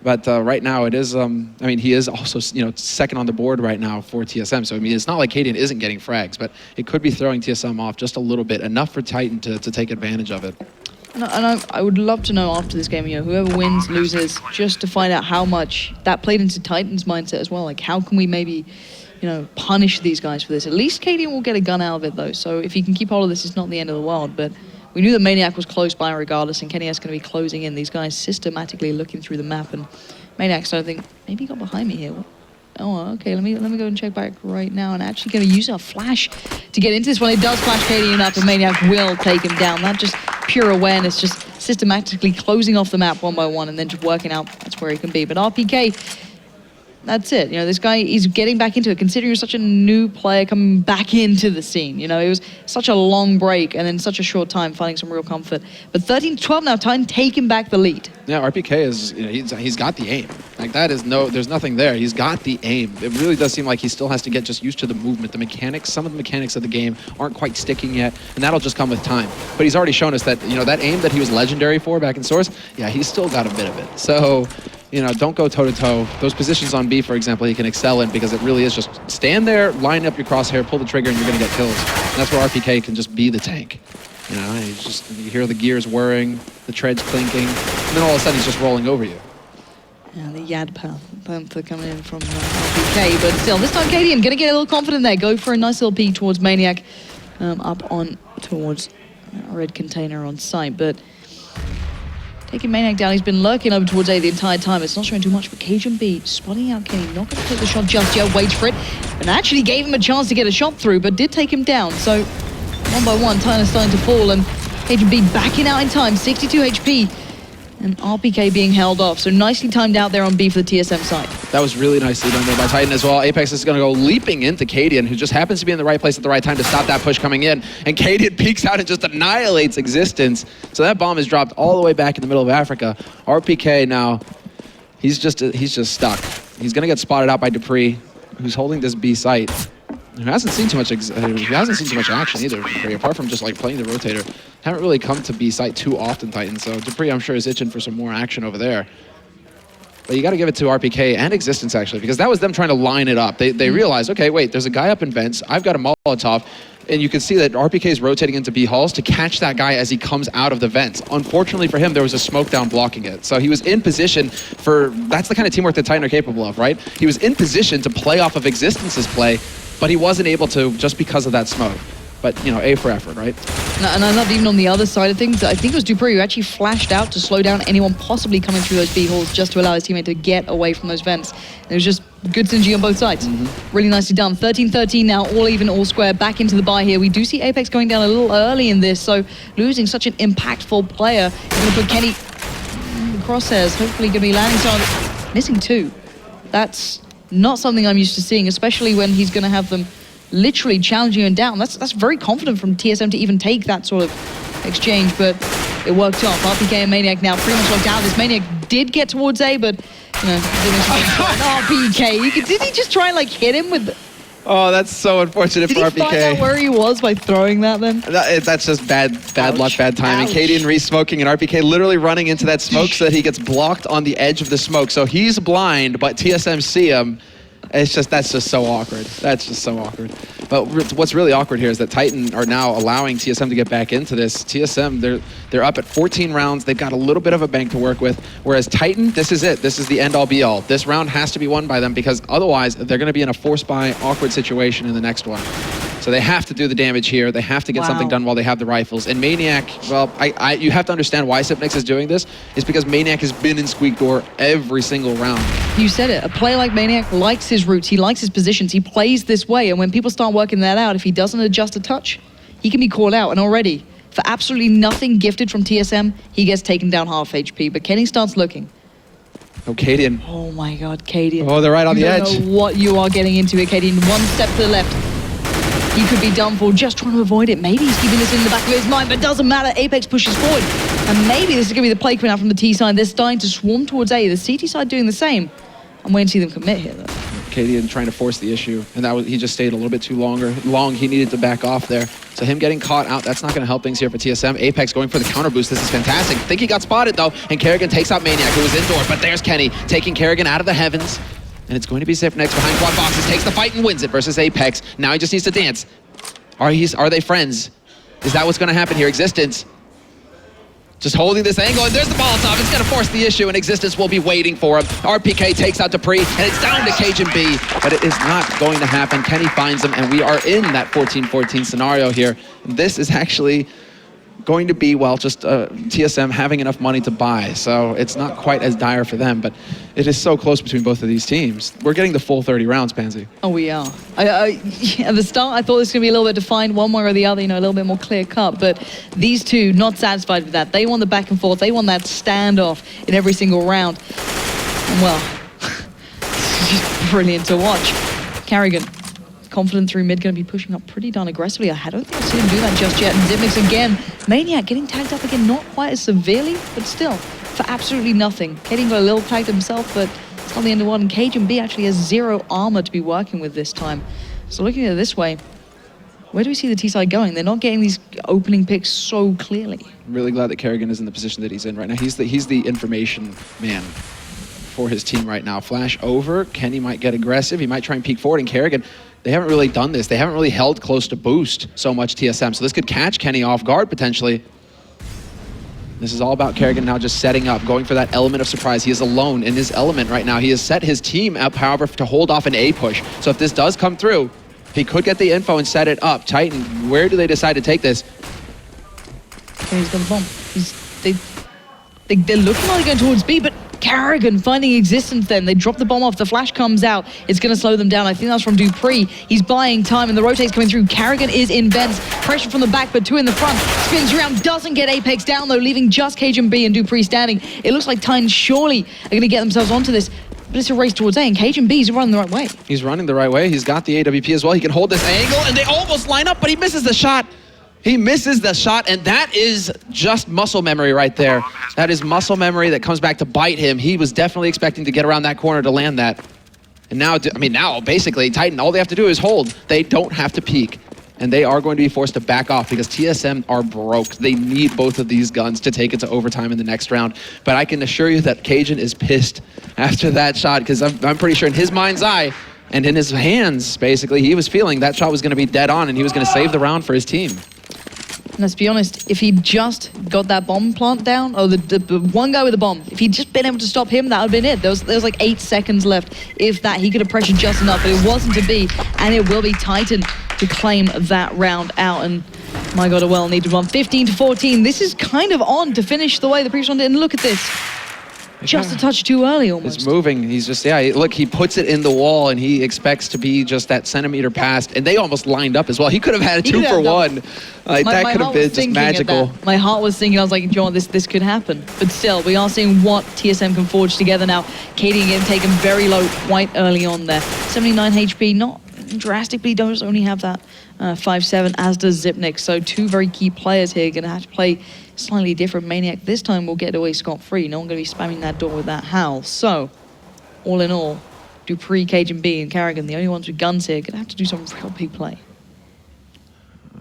But right now it is, he is also, second on the board right now for TSM. So, it's not like Cadian isn't getting frags, but it could be throwing TSM off just a little bit, enough for Titan to take advantage of it. And I would love to know after this game, whoever wins, loses, just to find out how much that played into Titan's mindset as well. Like, how can we maybe, punish these guys for this? At least Cadian will get a gun out of it, though. So if he can keep hold of this, it's not the end of the world. But we knew that Maniac was close by regardless, and Kenny is going to be closing in. These guys systematically looking through the map, and Maniac started to think, maybe he got behind me here. Oh, okay, let me go and check back right now, and actually going to use a flash to get into this one. It does flash Cadian up, and Maniac will take him down. That just pure awareness, just systematically closing off the map one by one, and then just working out that's where he can be. But RPK, That's it. You know, this guy is getting back into it, considering you're such a new player coming back into the scene. You know, it was such a long break and in such a short time finding some real comfort. But 13-12 now, Titan taking back the lead. Yeah, RPK is, you know, he's got the aim. Like that is there's nothing there. He's got the aim. It really does seem like he still has to get just used to the movement, the mechanics. Some of the mechanics of the game aren't quite sticking yet, and that'll just come with time. But he's already shown us that, you know, that aim that he was legendary for back in Source, yeah, he's still got a bit of it. So, you know, don't go toe-to-toe. Those positions on B, for example, he can excel in because it really is just stand there, line up your crosshair, pull the trigger, and you're going to get kills. And that's where RPK can just be the tank. You know, you hear the gears whirring, the treads clinking, and then all of a sudden he's just rolling over you. Yeah, the Yad Panther coming in from RPK, but still, this time Cadian going to get a little confident there. Go for a nice little peek towards Maniac, up on towards red container on site, but taking Maniac down, he's been lurking over towards A the entire time. It's not showing too much, but Cajun B spotting out Kenny, not going to take the shot just yet, waits for it, and actually gave him a chance to get a shot through, but did take him down. So, one by one, Titan is starting to fall, and Cajun B backing out in time, 62 HP, and RPK being held off. So nicely timed out there on B for the TSM side. That was really nicely done there by Titan as well. Apex is going to go leaping into Cadian, who just happens to be in the right place at the right time to stop that push coming in. And Cadian peeks out and just annihilates Existence. So that bomb is dropped all the way back in the middle of Africa. RPK now, he's just stuck. He's going to get spotted out by Dupree, who's holding this B site. He hasn't seen too much action either, Dupree, apart from just like playing the rotator. Haven't really come to B site too often, Titan. So Dupree, I'm sure, is itching for some more action over there. But you got to give it to RPK and Existence, actually, because that was them trying to line it up. They realized, okay, wait, there's a guy up in vents. I've got a Molotov. And you can see that RPK is rotating into B halls to catch that guy as he comes out of the vents. Unfortunately for him, there was a smoke down blocking it. So he was in position for, that's the kind of teamwork that Titan are capable of, right? He was in position to play off of Existence's play, but he wasn't able to just because of that smoke. But, you know, A for effort, right? And I love even on the other side of things, I think it was Dupree who actually flashed out to slow down anyone possibly coming through those B halls just to allow his teammate to get away from those vents. And it was just good synergy on both sides. Really nicely done. 13-13 now, all even, all square, back into the buy here. We do see Apex going down a little early in this, so losing such an impactful player is going to put Kenny in the crosshairs. Hopefully going to be landing on missing two. That's not something I'm used to seeing, especially when he's going to have them literally challenging him down. That's very confident from TSM to even take that sort of exchange, but it worked off. RPK and Maniac now pretty much locked out. This Maniac did get towards A, but you know, RPK. Did he just try and like hit him with? Oh, that's so unfortunate for RPK. Did he find out where he was by throwing that then? That's just bad luck, bad timing. Ouch. Cadian re-smoking and RPK literally running into that smoke so that he gets blocked on the edge of the smoke. So he's blind, but TSM see him. That's just so awkward. That's just so awkward. But what's really awkward here is that Titan are now allowing TSM to get back into this. TSM, they're up at 14 rounds. They've got a little bit of a bank to work with. Whereas Titan, this is it. This is the end-all be-all. This round has to be won by them because otherwise they're going to be in a force buy awkward situation in the next one. So they have to do the damage here. They have to get something done while they have the rifles. And Maniac, well, you have to understand why Sipnix is doing this. Is because Maniac has been in Squeak Door every single round. You said it. A player like Maniac likes his routes. He likes his positions. He plays this way. And when people start working that out, if he doesn't adjust a touch, he can be called out. And already, for absolutely nothing gifted from TSM, he gets taken down half HP. But Kenny starts looking. Oh, Cadian. Oh my God, Cadian. Oh, they're right on the edge. You don't know what you are getting into here, Cadian. One step to the left. He could be done for just trying to avoid it. Maybe he's keeping this in the back of his mind, but it doesn't matter. Apex pushes forward. And maybe this is going to be the play coming out from the T side. They're starting to swarm towards A. The CT side doing the same. I'm waiting to see them commit here, though. Cadian trying to force the issue, and he just stayed a little bit too long. He needed to back off there. So him getting caught out, that's not going to help things here for TSM. Apex going for the counter boost. This is fantastic. I think he got spotted, though, and Kerrigan takes out Maniac, who was indoor. But there's Kenny taking Kerrigan out of the heavens. And it's going to be Sipnix behind quad boxes, takes the fight and wins it versus Apex. Now he just needs to dance. Are they friends? Is that what's going to happen here? Existence just holding this angle, and there's the Molotov. It's going to force the issue, and Existence will be waiting for him. RPK takes out Dupree, and it's down to Cajun B, but it is not going to happen. Kenny finds him, and we are in that 14-14 scenario here. This is actually going to be, well, just TSM having enough money to buy, so it's not quite as dire for them, but it is so close between both of these teams. We're getting the full 30 rounds, Pansy. Oh, we are. At the start, I thought this was going to be a little bit defined one way or the other, you know, a little bit more clear-cut, but these two, not satisfied with that. They want the back and forth. They want that standoff in every single round. And, well, It's just brilliant to watch. Kerrigan, confident through mid, going to be pushing up pretty darn aggressively. I don't think I've seen him do that just yet. And Zipnix again. Maniac getting tagged up again, not quite as severely, but still, for absolutely nothing. Kaden got a little tagged himself, but it's not the end of one. Cajun B actually has 0 armor to be working with this time. So looking at it this way, where do we see the T-side going? They're not getting these opening picks so clearly. I'm really glad that Kerrigan is in the position that he's in right now. He's the information man for his team right now. Flash over, Kenny might get aggressive, he might try and peek forward, and Kerrigan, they haven't really done this. They haven't really held close to boost so much TSM, so this could catch Kenny off guard potentially. This is all about Kerrigan now just setting up, going for that element of surprise. He is alone in his element right now. He has set his team up, however, to hold off an A push. So if this does come through, he could get the info and set it up. Titan, where do they decide to take this? Okay, he's got the bomb. They're looking like they're going towards B, but Kerrigan finding existence then. They drop the bomb off, the flash comes out. It's going to slow them down. I think that's from Dupree. He's buying time and the rotate's coming through. Kerrigan is in vents. Pressure from the back, but 2 in the front. Spins around, doesn't get Apex down though, leaving just Cajun B and Dupree standing. It looks like Titan surely are going to get themselves onto this. But it's a race towards A, and Cajun B is running the right way. He's running the right way. He's got the AWP as well. He can hold this angle, and they almost line up, but he misses the shot. He misses the shot, and that is just muscle memory right there. That is muscle memory that comes back to bite him. He was definitely expecting to get around that corner to land that. And now, now basically, Titan, all they have to do is hold. They don't have to peek. And they are going to be forced to back off because TSM are broke. They need both of these guns to take it to overtime in the next round. But I can assure you that Cajun is pissed after that shot because I'm pretty sure in his mind's eye and in his hands, basically, he was feeling that shot was going to be dead on and he was going to save the round for his team. Let's be honest, if he just got that bomb plant down, or the one guy with the bomb, if he'd just been able to stop him, that would have been it. There was like 8 seconds left. If that, he could have pressured just enough, but it wasn't to be, and it will be Titan to claim that round out. And my God, a well-needed one. 15-14. This is kind of on to finish the way the previous one did. And look at this. Just a touch too early almost. It's moving. He's just, look, he puts it in the wall and he expects to be just that centimeter past. And they almost lined up as well. He could have had a 2-for-1. Like, that could have been just magical. My heart was thinking, I was like, John, this could happen. But still, we are seeing what TSM can forge together now. Katie getting taken very low quite early on there. 79 HP, not drastically, does only have that 5-7, as does Zipnix. So 2 very key players here going to have to play slightly different. Maniac this time will get away scot-free. No one going to be spamming that door with that howl. So, all in all, Dupree, Cajun B, and Kerrigan, the only ones with guns here, going to have to do some real big play.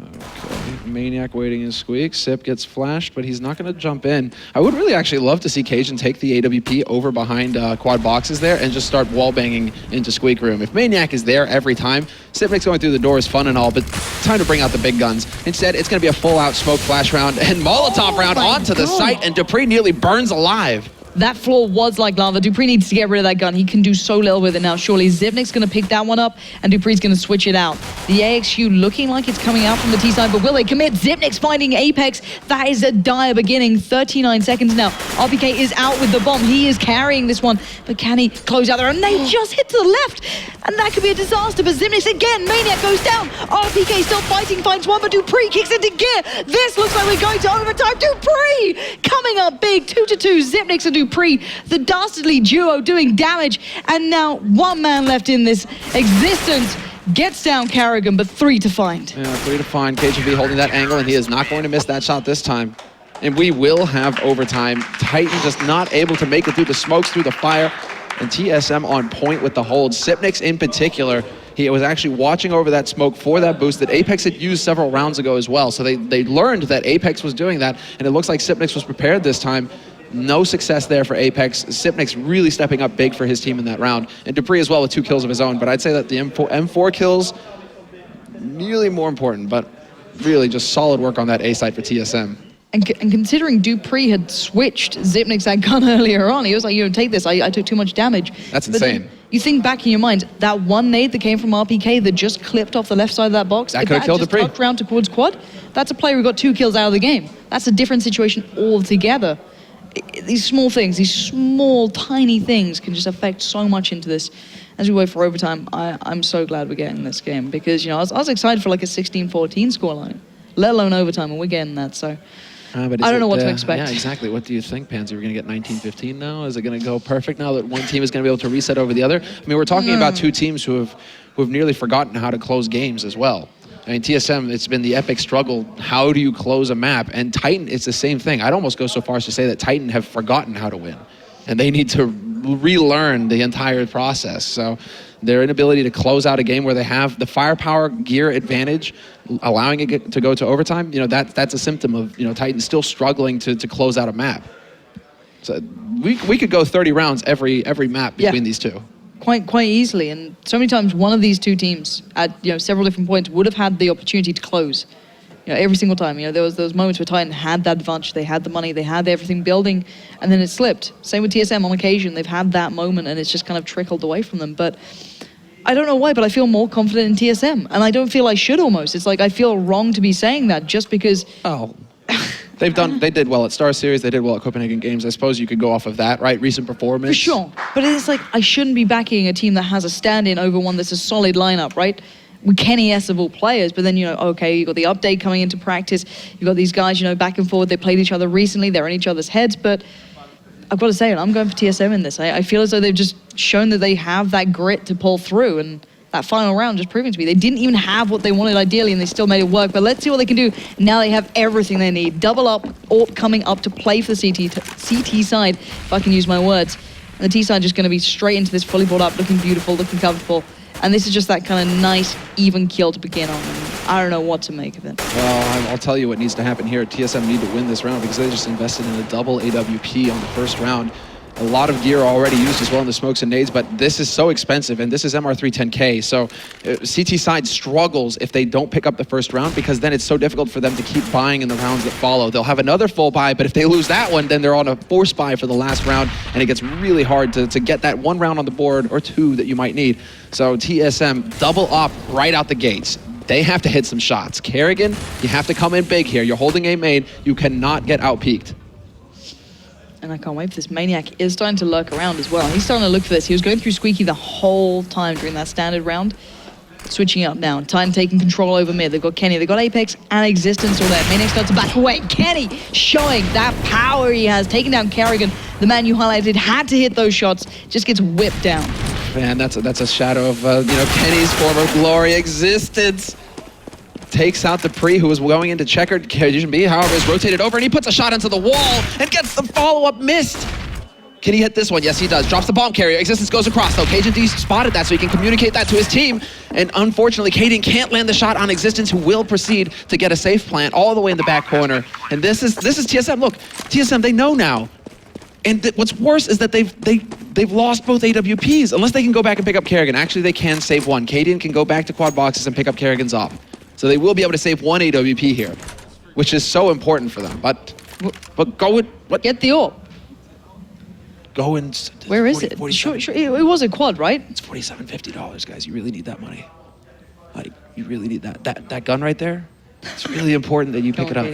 Okay, Maniac waiting his squeak. Sip gets flashed, but he's not going to jump in. I would really actually love to see Cajun take the AWP over behind quad boxes there and just start wall banging into squeak room. If Maniac is there every time, Sipnik's going through the door is fun and all, but time to bring out the big guns. Instead, it's going to be a full-out smoke flash round and Molotov round onto the site, and Dupree nearly burns alive. That floor was like lava. Dupree needs to get rid of that gun. He can do so little with it now. Surely Zipnik's going to pick that one up, and Dupree's going to switch it out. The AXU looking like it's coming out from the T side, but will they commit? Zipnik's finding Apex. That is a dire beginning. 39 seconds now. RPK is out with the bomb. He is carrying this one, but can he close out there? And they just hit to the left, and that could be a disaster. But Zipnik's again. Maniac goes down. RPK still fighting, finds one, but Dupree kicks into gear. This looks like we're going to overtime. Dupree coming up big. 2-2. Zipnik's and Dupree, the dastardly duo doing damage, and now 1 man left in this existence. Gets down Kerrigan, but 3 to find. Yeah, 3 to find. KGB holding that angle, and he is not going to miss that shot this time. And we will have overtime. Titan just not able to make it through the smokes, through the fire, and TSM on point with the hold. Sipnix in particular, he was actually watching over that smoke for that boost that Apex had used several rounds ago as well. So they learned that Apex was doing that, and it looks like Sipnix was prepared this time. No success there for Apex. Sipnik's really stepping up big for his team in that round. And Dupree as well with 2 kills of his own. But I'd say that the M4 kills, really more important, but really just solid work on that A side for TSM. And considering Dupree had switched Zipnik's that gun earlier on, he was like, you don't take this, I took too much damage. That's insane. You think back in your mind, that one nade that came from RPK that just clipped off the left side of that box, that could have killed Dupree. Tucked round towards quad, that's a player who got 2 kills out of the game. That's a different situation altogether. These small things, these small, tiny things can just affect so much into this. As we wait for overtime, I'm so glad we're getting this game because, you know, I was excited for like a 16-14 scoreline, let alone overtime, and we're getting that. So But I don't know what to expect. Yeah, exactly. What do you think, Pansy? We're going to get 19-15 now? Is it going to go perfect now that one team is going to be able to reset over the other? I mean, we're talking about two teams who have nearly forgotten how to close games as well. I mean, TSM, it's been the epic struggle. How do you close a map? And Titan, it's the same thing. I'd almost go so far as to say that Titan have forgotten how to win. And they need to relearn the entire process. So their inability to close out a game where they have the firepower gear advantage, allowing it to go to overtime, that's a symptom of, Titan still struggling to close out a map. So we could go 30 rounds every map between these two. Quite easily, and so many times one of these two teams at several different points would have had the opportunity to close. Every single time. There was those moments where Titan had that advantage, they had the money, they had everything building, and then it slipped. Same with TSM on occasion, they've had that moment and it's just kind of trickled away from them. But I don't know why, but I feel more confident in TSM, and I don't feel I should almost. It's like I feel wrong to be saying that just because. Oh. They did well at Star Series, they did well at Copenhagen Games. I suppose you could go off of that, right? Recent performance. For sure. But it's like I shouldn't be backing a team that has a stand-in over one that's a solid lineup, right? With Kenny S of all players, but then, okay, you got the update coming into practice. You got these guys, back and forth. They played each other recently. They're in each other's heads, but I've got to say it. I'm going for TSM in this. I feel as though they've just shown that they have that grit to pull through, and that final round just proving to me. They didn't even have what they wanted ideally, and they still made it work. But let's see what they can do. Now they have everything they need. Double up, AWP coming up to play for the CT side, if I can use my words. And the T side just going to be straight into this, fully brought up, looking beautiful, looking comfortable. And this is just that kind of nice, even kill to begin on. And I don't know what to make of it. Well, I'll tell you what needs to happen here. TSM need to win this round because they just invested in a double AWP on the first round. A lot of gear already used as well in the smokes and nades, but this is so expensive, and this is MR310K. So CT side struggles if they don't pick up the first round, because then it's so difficult for them to keep buying in the rounds that follow. They'll have another full buy, but if they lose that one, then they're on a force buy for the last round, and it gets really hard to get that one round on the board or two that you might need. So TSM double up right out the gates. They have to hit some shots. Kerrigan, you have to come in big here. You're holding A main. You cannot get out-peaked. And I can't wait for this. Maniac is starting to lurk around as well. He's starting to look for this. He was going through Squeaky the whole time during that standard round. Switching up now. Titan taking control over mid. They've got Kenny. They've got Apex and Existence all there. Maniac starts to back away. Kenny showing that power he has. Taking down Kerrigan. The man you highlighted had to hit those shots. Just gets whipped down. Man, that's a shadow of Kenny's former glory. Existence takes out the Pre, who was going into checkered Condition B, however, is rotated over, and he puts a shot into the wall and gets the follow-up missed. Can he hit this one? Yes, he does. Drops the bomb carrier. Existence goes across, though. Cajun D spotted that, so he can communicate that to his team. And unfortunately, Caden can't land the shot on Existence, who will proceed to get a safe plant all the way in the back corner. And this is TSM. Look, TSM, they know now. And what's worse is that they've lost both AWPs, unless they can go back and pick up Kerrigan. Actually, they can save one. Caden can go back to quad boxes and pick up Kerrigan's op. So they will be able to save one AWP here, which is so important for them. But go with what? Get the AWP. Go and. Where is it? Sure, it was a quad, right? It's $47.50, guys. You really need that money. Like, you really need that gun right there. It's really important that you pick it up.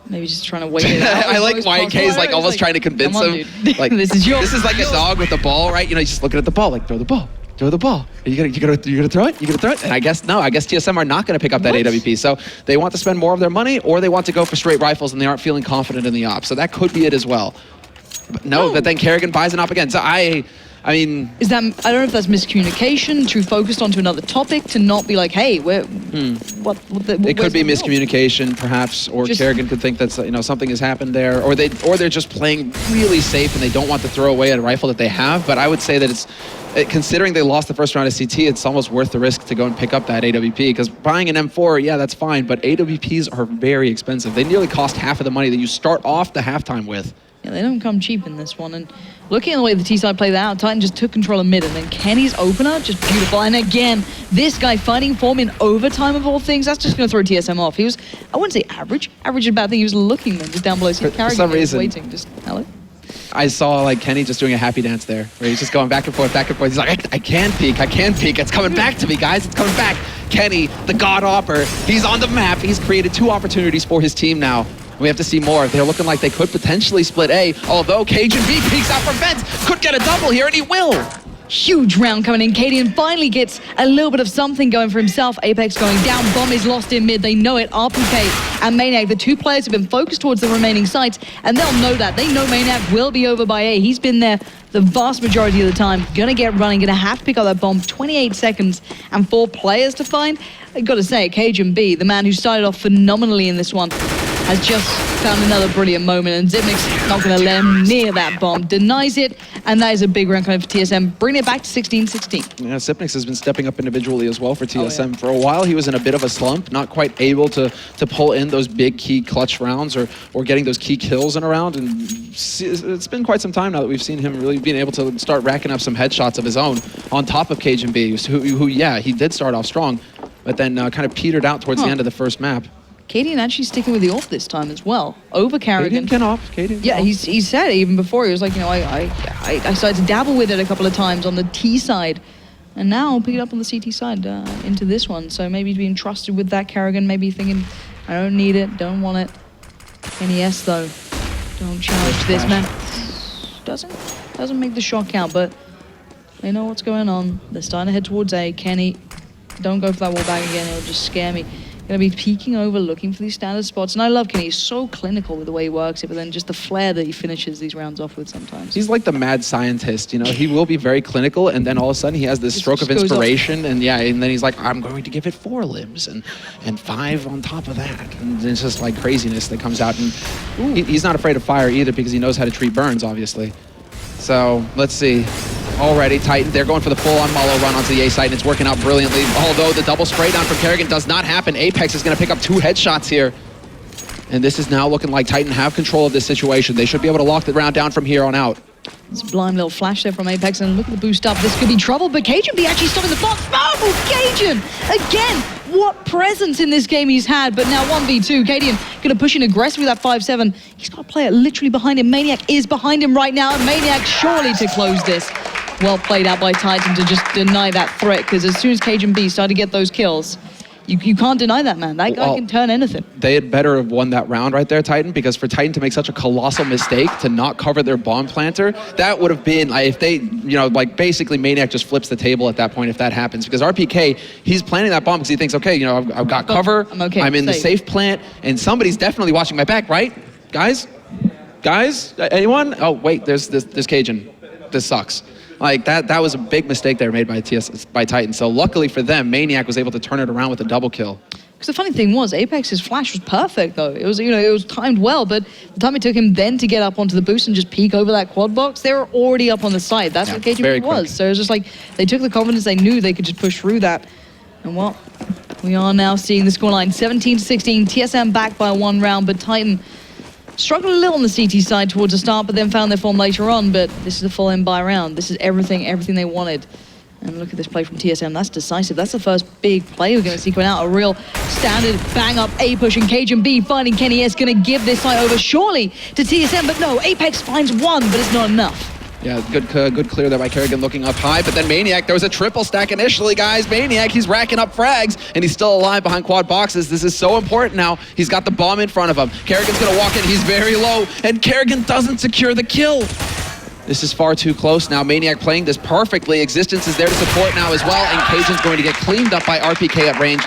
Maybe just trying to wait it out. I like YK's like almost trying to convince him. Like this is like a dog with the ball, right? He's just looking at the ball, like throw the ball. Throw the ball. You gonna throw it? You gonna throw it? And I guess TSM are not gonna pick up that AWP. So they want to spend more of their money, or they want to go for straight rifles and they aren't feeling confident in the op. So that could be it as well. But but then Kerrigan buys an op again. So I mean, is that, I don't know if that's miscommunication, to focused onto another topic, to not be like, hey, what it could be miscommunication, perhaps, or Kerrigan could think that something has happened there, or they're just playing really safe and they don't want to throw away a rifle that they have. But I would say that considering they lost the first round of CT, it's almost worth the risk to go and pick up that AWP, because buying an M4, yeah, that's fine, but AWPs are very expensive. They nearly cost half of the money that you start off the halftime with. Yeah, they don't come cheap in this one. And looking at the way the T-side played that out, Titan just took control of mid, and then Kenny's opener, just beautiful. And again, this guy fighting form in overtime of all things, that's just going to throw TSM off. He was, I wouldn't say average. Average is a bad thing. He was looking then, just down below. So for some reason, waiting, just, hello? I saw like Kenny just doing a happy dance there, where he's just going back and forth, back and forth. He's like, I can peek. It's coming back to me, guys. It's coming back. Kenny, the God Hopper, he's on the map. He's created 2 opportunities for his team now. We have to see more. They're looking like they could potentially split A, although Cajun B peeks out for vent. Could get a double here, and he will. Huge round coming in. Cadian finally gets a little bit of something going for himself. Apex going down. Bomb is lost in mid. They know it. RPK and Maniac, the two players have been focused towards the remaining sites, and they'll know that. They know Maniac will be over by A. He's been there the vast majority of the time. Gonna get running. Gonna have to pick up that bomb. 28 seconds and 4 players to find. I gotta say, Cajun B, the man who started off phenomenally in this one, has just found another brilliant moment, and Zipnik's not going to let him near that bomb. Denies it, and that is a big round coming for TSM, bringing it back to 16-16. Yeah, Zipnik has been stepping up individually as well for TSM. For a while, he was in a bit of a slump, not quite able to pull in those big key clutch rounds or getting those key kills in a round. And it's been quite some time now that we've seen him really being able to start racking up some headshots of his own on top of Cajun B, who yeah, he did start off strong, but then kind of petered out towards the end of the first map. Cadian actually sticking with the off this time as well, over Carrigan. Cadian can off. Cadian yeah, can he said it even before. He was like, you know, I started to dabble with it a couple of times on the T side, and now I'll pick it up on the CT side into this one. So maybe he's being trusted with that Carrigan, maybe thinking, I don't need it, don't want it. NES though, don't challenge this man. Doesn't make the shot count, but they know what's going on. They're starting to head towards A. Kenny, don't go for that wall bag again, it'll just scare me. Gonna be peeking over, looking for these standard spots. And I love Kenny, he's so clinical with the way he works it, but then just the flair that he finishes these rounds off with sometimes. He's like the mad scientist, you know, he will be very clinical, and then all of a sudden he has this stroke of inspiration, and yeah, and then he's like, I'm going to give it 4 limbs and 5 on top of that. And it's just like craziness that comes out. And he's not afraid of fire either because he knows how to treat burns, obviously. So let's see. Already Titan, they're going for the full-on Malo run onto the A site, and it's working out brilliantly. Although the double spray down from Kerrigan does not happen. Apex is going to pick up 2 headshots here. And this is now looking like Titan have control of this situation. They should be able to lock the round down from here on out. It's a blind little flash there from Apex, and look at the boost up. This could be trouble, but Cajun be actually stopping the box. Oh, Cajun! Again, what presence in this game he's had, but now 1v2. Cadian gonna push in aggressive with that 5-7. He's got a player literally behind him. Maniac is behind him right now, and Maniac surely to close this. Well played out by Titan to just deny that threat, because as soon as Cajun B started to get those kills, you can't deny that, man. That guy can turn anything. They had better have won that round right there, Titan, because for Titan to make such a colossal mistake to not cover their bomb planter, that would have been, if they, you know, like basically Maniac just flips the table at that point if that happens. Because RPK, he's planting that bomb because he thinks, okay, you know, I've got cover, I'm okay, I'm in the safe plant, and somebody's definitely watching my back, right? Guys? Anyone? Oh, wait, there's Cajun. This sucks. Like that was a big mistake there made by Titan. So luckily for them, Maniac was able to turn it around with a double kill. Because the funny thing was, Apex's flash was perfect though. It was, you know, it was timed well, but the time it took him then to get up onto the boost and just peek over that quad box, they were already up on the side. That's what KGB was. Quick. So it was just like they took the confidence, they knew they could just push through that. And well, we are now seeing the scoreline 17-16. TSM back by 1 round, but Titan struggled a little on the CT side towards the start, but then found their form later on. But this is the full end by round. This is everything they wanted. And look at this play from TSM. That's decisive. That's the first big play we're going to see coming out. A real standard bang up A push, and Cajun B finding Kenny S going to give this side over surely to TSM. But no, Apex finds 1, but it's not enough. Yeah, good clear there by Kerrigan looking up high, but then Maniac, there was a triple stack initially, guys. Maniac, he's racking up frags, and he's still alive behind quad boxes. This is so important now. He's got the bomb in front of him. Kerrigan's gonna walk in, he's very low, and Kerrigan doesn't secure the kill. This is far too close now. Maniac playing this perfectly. Existence is there to support now as well, and Cajun's going to get cleaned up by RPK at range.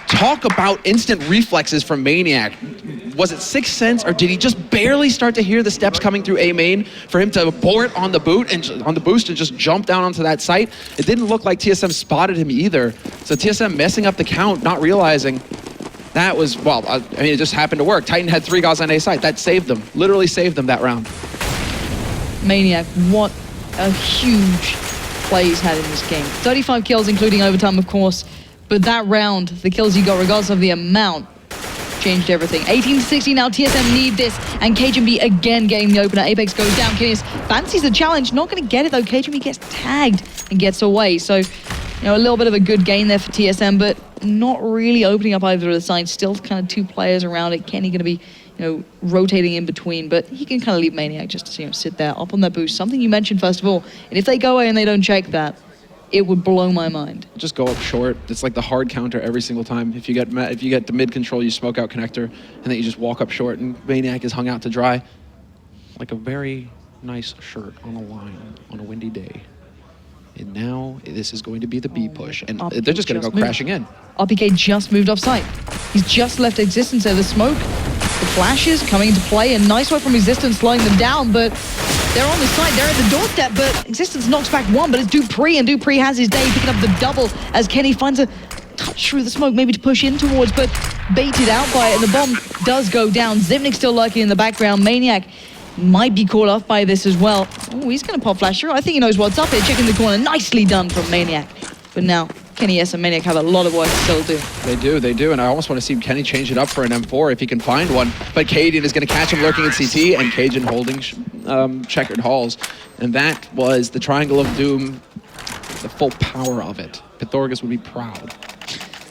Talk about instant reflexes from Maniac. Was it 6th sense, or did he just barely start to hear the steps coming through A main for him to abort on the boost and just jump down onto that site? It didn't look like TSM spotted him either. So TSM messing up the count, not realizing. That was, well, I mean, it just happened to work. Titan had 3 guys on A site. That saved them, literally saved them that round. Maniac, what a huge play he's had in this game. 35 kills, including overtime, of course. But that round, the kills he got, regardless of the amount, changed everything. 18-16 now, TSM need this, and KGB again getting the opener. Apex goes down, Kinius fancies the challenge, not going to get it though. KGB gets tagged and gets away. So, you know, a little bit of a good gain there for TSM, but not really opening up either of the sides. Still kind of 2 players around it. Kenny going to be, you know, rotating in between, but he can kind of leave Maniac just to, you know, sit there up on that boost. Something you mentioned first of all, and if they go away and they don't check that, it would blow my mind. Just go up short. It's like the hard counter every single time. If you get the mid control, you smoke out connector, and then you just walk up short, and Maniac is hung out to dry. Like a very nice shirt on a line on a windy day. And now this is going to be the B push. And RPK they're just going to go moved. crashing in. RPK just moved off site. He's just left Existence there. The smoke, the flashes coming into play, and nice work from Existence slowing them down, but they're on the side, they're at the doorstep, but Existence knocks back one, but it's Dupree, and Dupree has his day, picking up the double as Kenny finds a touch through the smoke, maybe to push in towards, but baited out by it, and the bomb does go down. Zipnik still lurking in the background. Maniac might be caught off by this as well. Oh, he's going to pop flash through. I think he knows what's up here. Checking the corner. Nicely done from Maniac. But now, Kenny S and Maniac have a lot of work to still do. They do, and I almost want to see Kenny change it up for an M4 if he can find one. But Cadian is going to catch him lurking in CT, and Cajun holding checkered halls. And that was the Triangle of Doom, the full power of it. Pythorgus would be proud.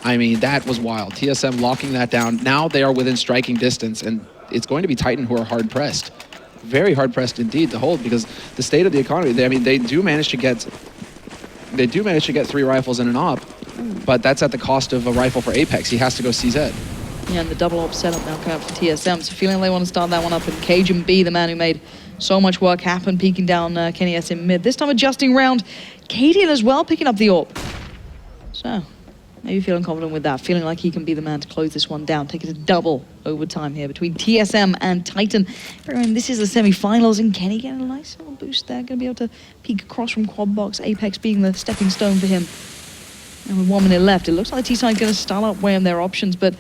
I mean, that was wild. TSM locking that down. Now they are within striking distance, and it's going to be Titan who are hard-pressed. Very hard-pressed indeed to hold, because the state of the economy, they do manage to get 3 rifles in an op, but that's at the cost of a rifle for Apex. He has to go CZ. Yeah, and the double op setup now coming up for TSM. So feeling they want to start that one up, and Cajun B, the man who made so much work happen, peeking down Kenny S in mid. This time adjusting round. Cadian as well, picking up the AWP. So, maybe feeling confident with that, feeling like he can be the man to close this one down, take it to double overtime here between TSM and Titan. Remember, this is the semi-finals, and Kenny getting a nice little boost there, going to be able to peek across from quad box, Apex being the stepping stone for him. And with 1 minute left, it looks like the T-side going to start up weighing their options, but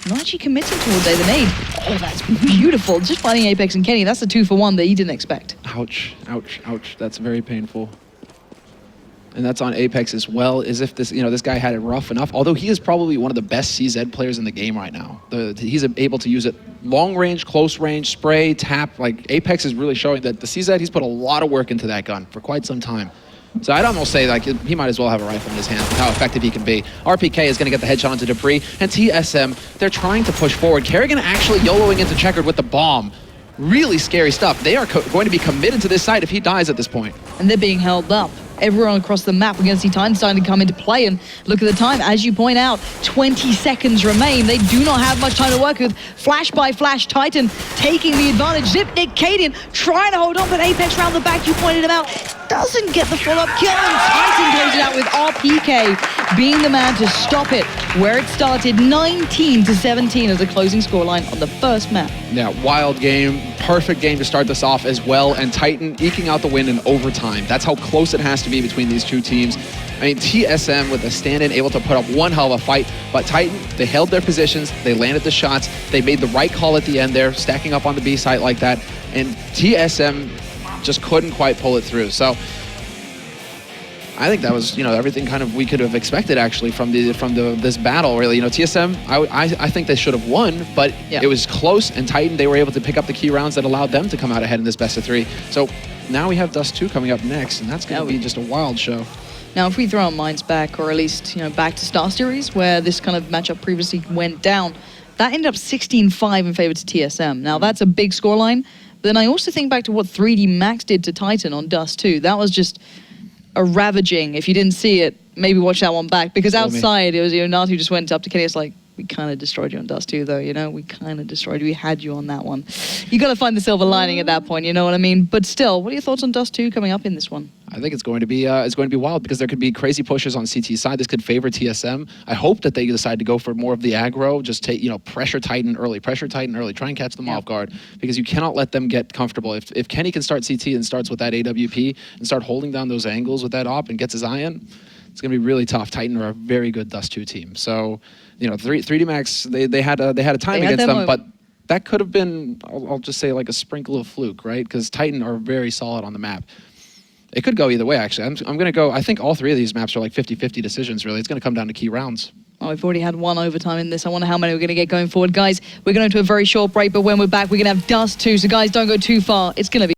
not actually committing towards the nade. Oh, that's beautiful. Just finding Apex and Kenny, that's a 2-for-1 that he didn't expect. Ouch, ouch, ouch. That's very painful. And that's on Apex as well, as if this guy had it rough enough. Although he is probably one of the best CZ players in the game right now. He's able to use it long range, close range, spray, tap. Like, Apex is really showing that the CZ, he's put a lot of work into that gun for quite some time. So I'd almost say, like, he might as well have a rifle in his hands with how effective he can be. RPK is going to get the headshot onto Dupree, and TSM, they're trying to push forward. Kerrigan actually YOLOing into Checkered with the bomb. Really scary stuff. They are going to be committed to this side if he dies at this point. And they're being held up. Everyone across the map, we're going to see Titan starting to come into play, and look at the time, as you point out, 20 seconds remain. They do not have much time to work with. Flash by flash, Titan taking the advantage. Zipnik, Cadian trying to hold on, but Apex round the back, you pointed him out, doesn't get the follow-up kill, and Titan closes it out with RPK being the man to stop it, where it started 19-17 as a closing scoreline on the first map. Yeah, wild game, perfect game to start this off as well, and Titan eking out the win in overtime. That's how close it has to be between these two teams. I mean, TSM with a stand-in able to put up one hell of a fight, but Titan, they held their positions, they landed the shots, they made the right call at the end there, stacking up on the B site like that, and TSM just couldn't quite pull it through. So I think that was, everything kind of we could have expected actually from this battle. Really, TSM, I think they should have won, but yeah, it was close. And Titan, they were able to pick up the key rounds that allowed them to come out ahead in this best of 3. So now we have Dust 2 coming up next, and that's going to be just a wild show. Now, if we throw our minds back, or at least back to Star Series, where this kind of matchup previously went down, that ended up 16-5 in favor to TSM. Now that's a big scoreline. But then I also think back to what 3D Max did to Titan on Dust 2. That was just a ravaging. If you didn't see it, maybe watch that one back, because outside it was Natu just went up to Kenny. It's like, we kind of destroyed you on Dust 2 though, we kind of destroyed you. We had you on that one. You got to find the silver lining at that point, you know what I mean? But still, what are your thoughts on Dust 2 coming up in this one? I think it's going to be wild, because there could be crazy pushes on CT side. This could favor TSM. I hope that they decide to go for more of the aggro, just take, pressure Titan early, try and catch them off guard, because you cannot let them get comfortable. If Kenny can start CT and starts with that AWP and start holding down those angles with that op and gets his eye in, it's going to be really tough. Titan are a very good Dust 2 team. So, 3D Max, they had a time against them, but that could have been, I'll just say, like a sprinkle of fluke, right? Because Titan are very solid on the map. It could go either way, actually. I'm going to go, I think all 3 of these maps are like 50-50 decisions, really. It's going to come down to key rounds. Oh, we've already had one overtime in this. I wonder how many we're going to get going forward. Guys, we're going to a very short break, but when we're back, we're going to have Dust 2. So guys, don't go too far. It's going to be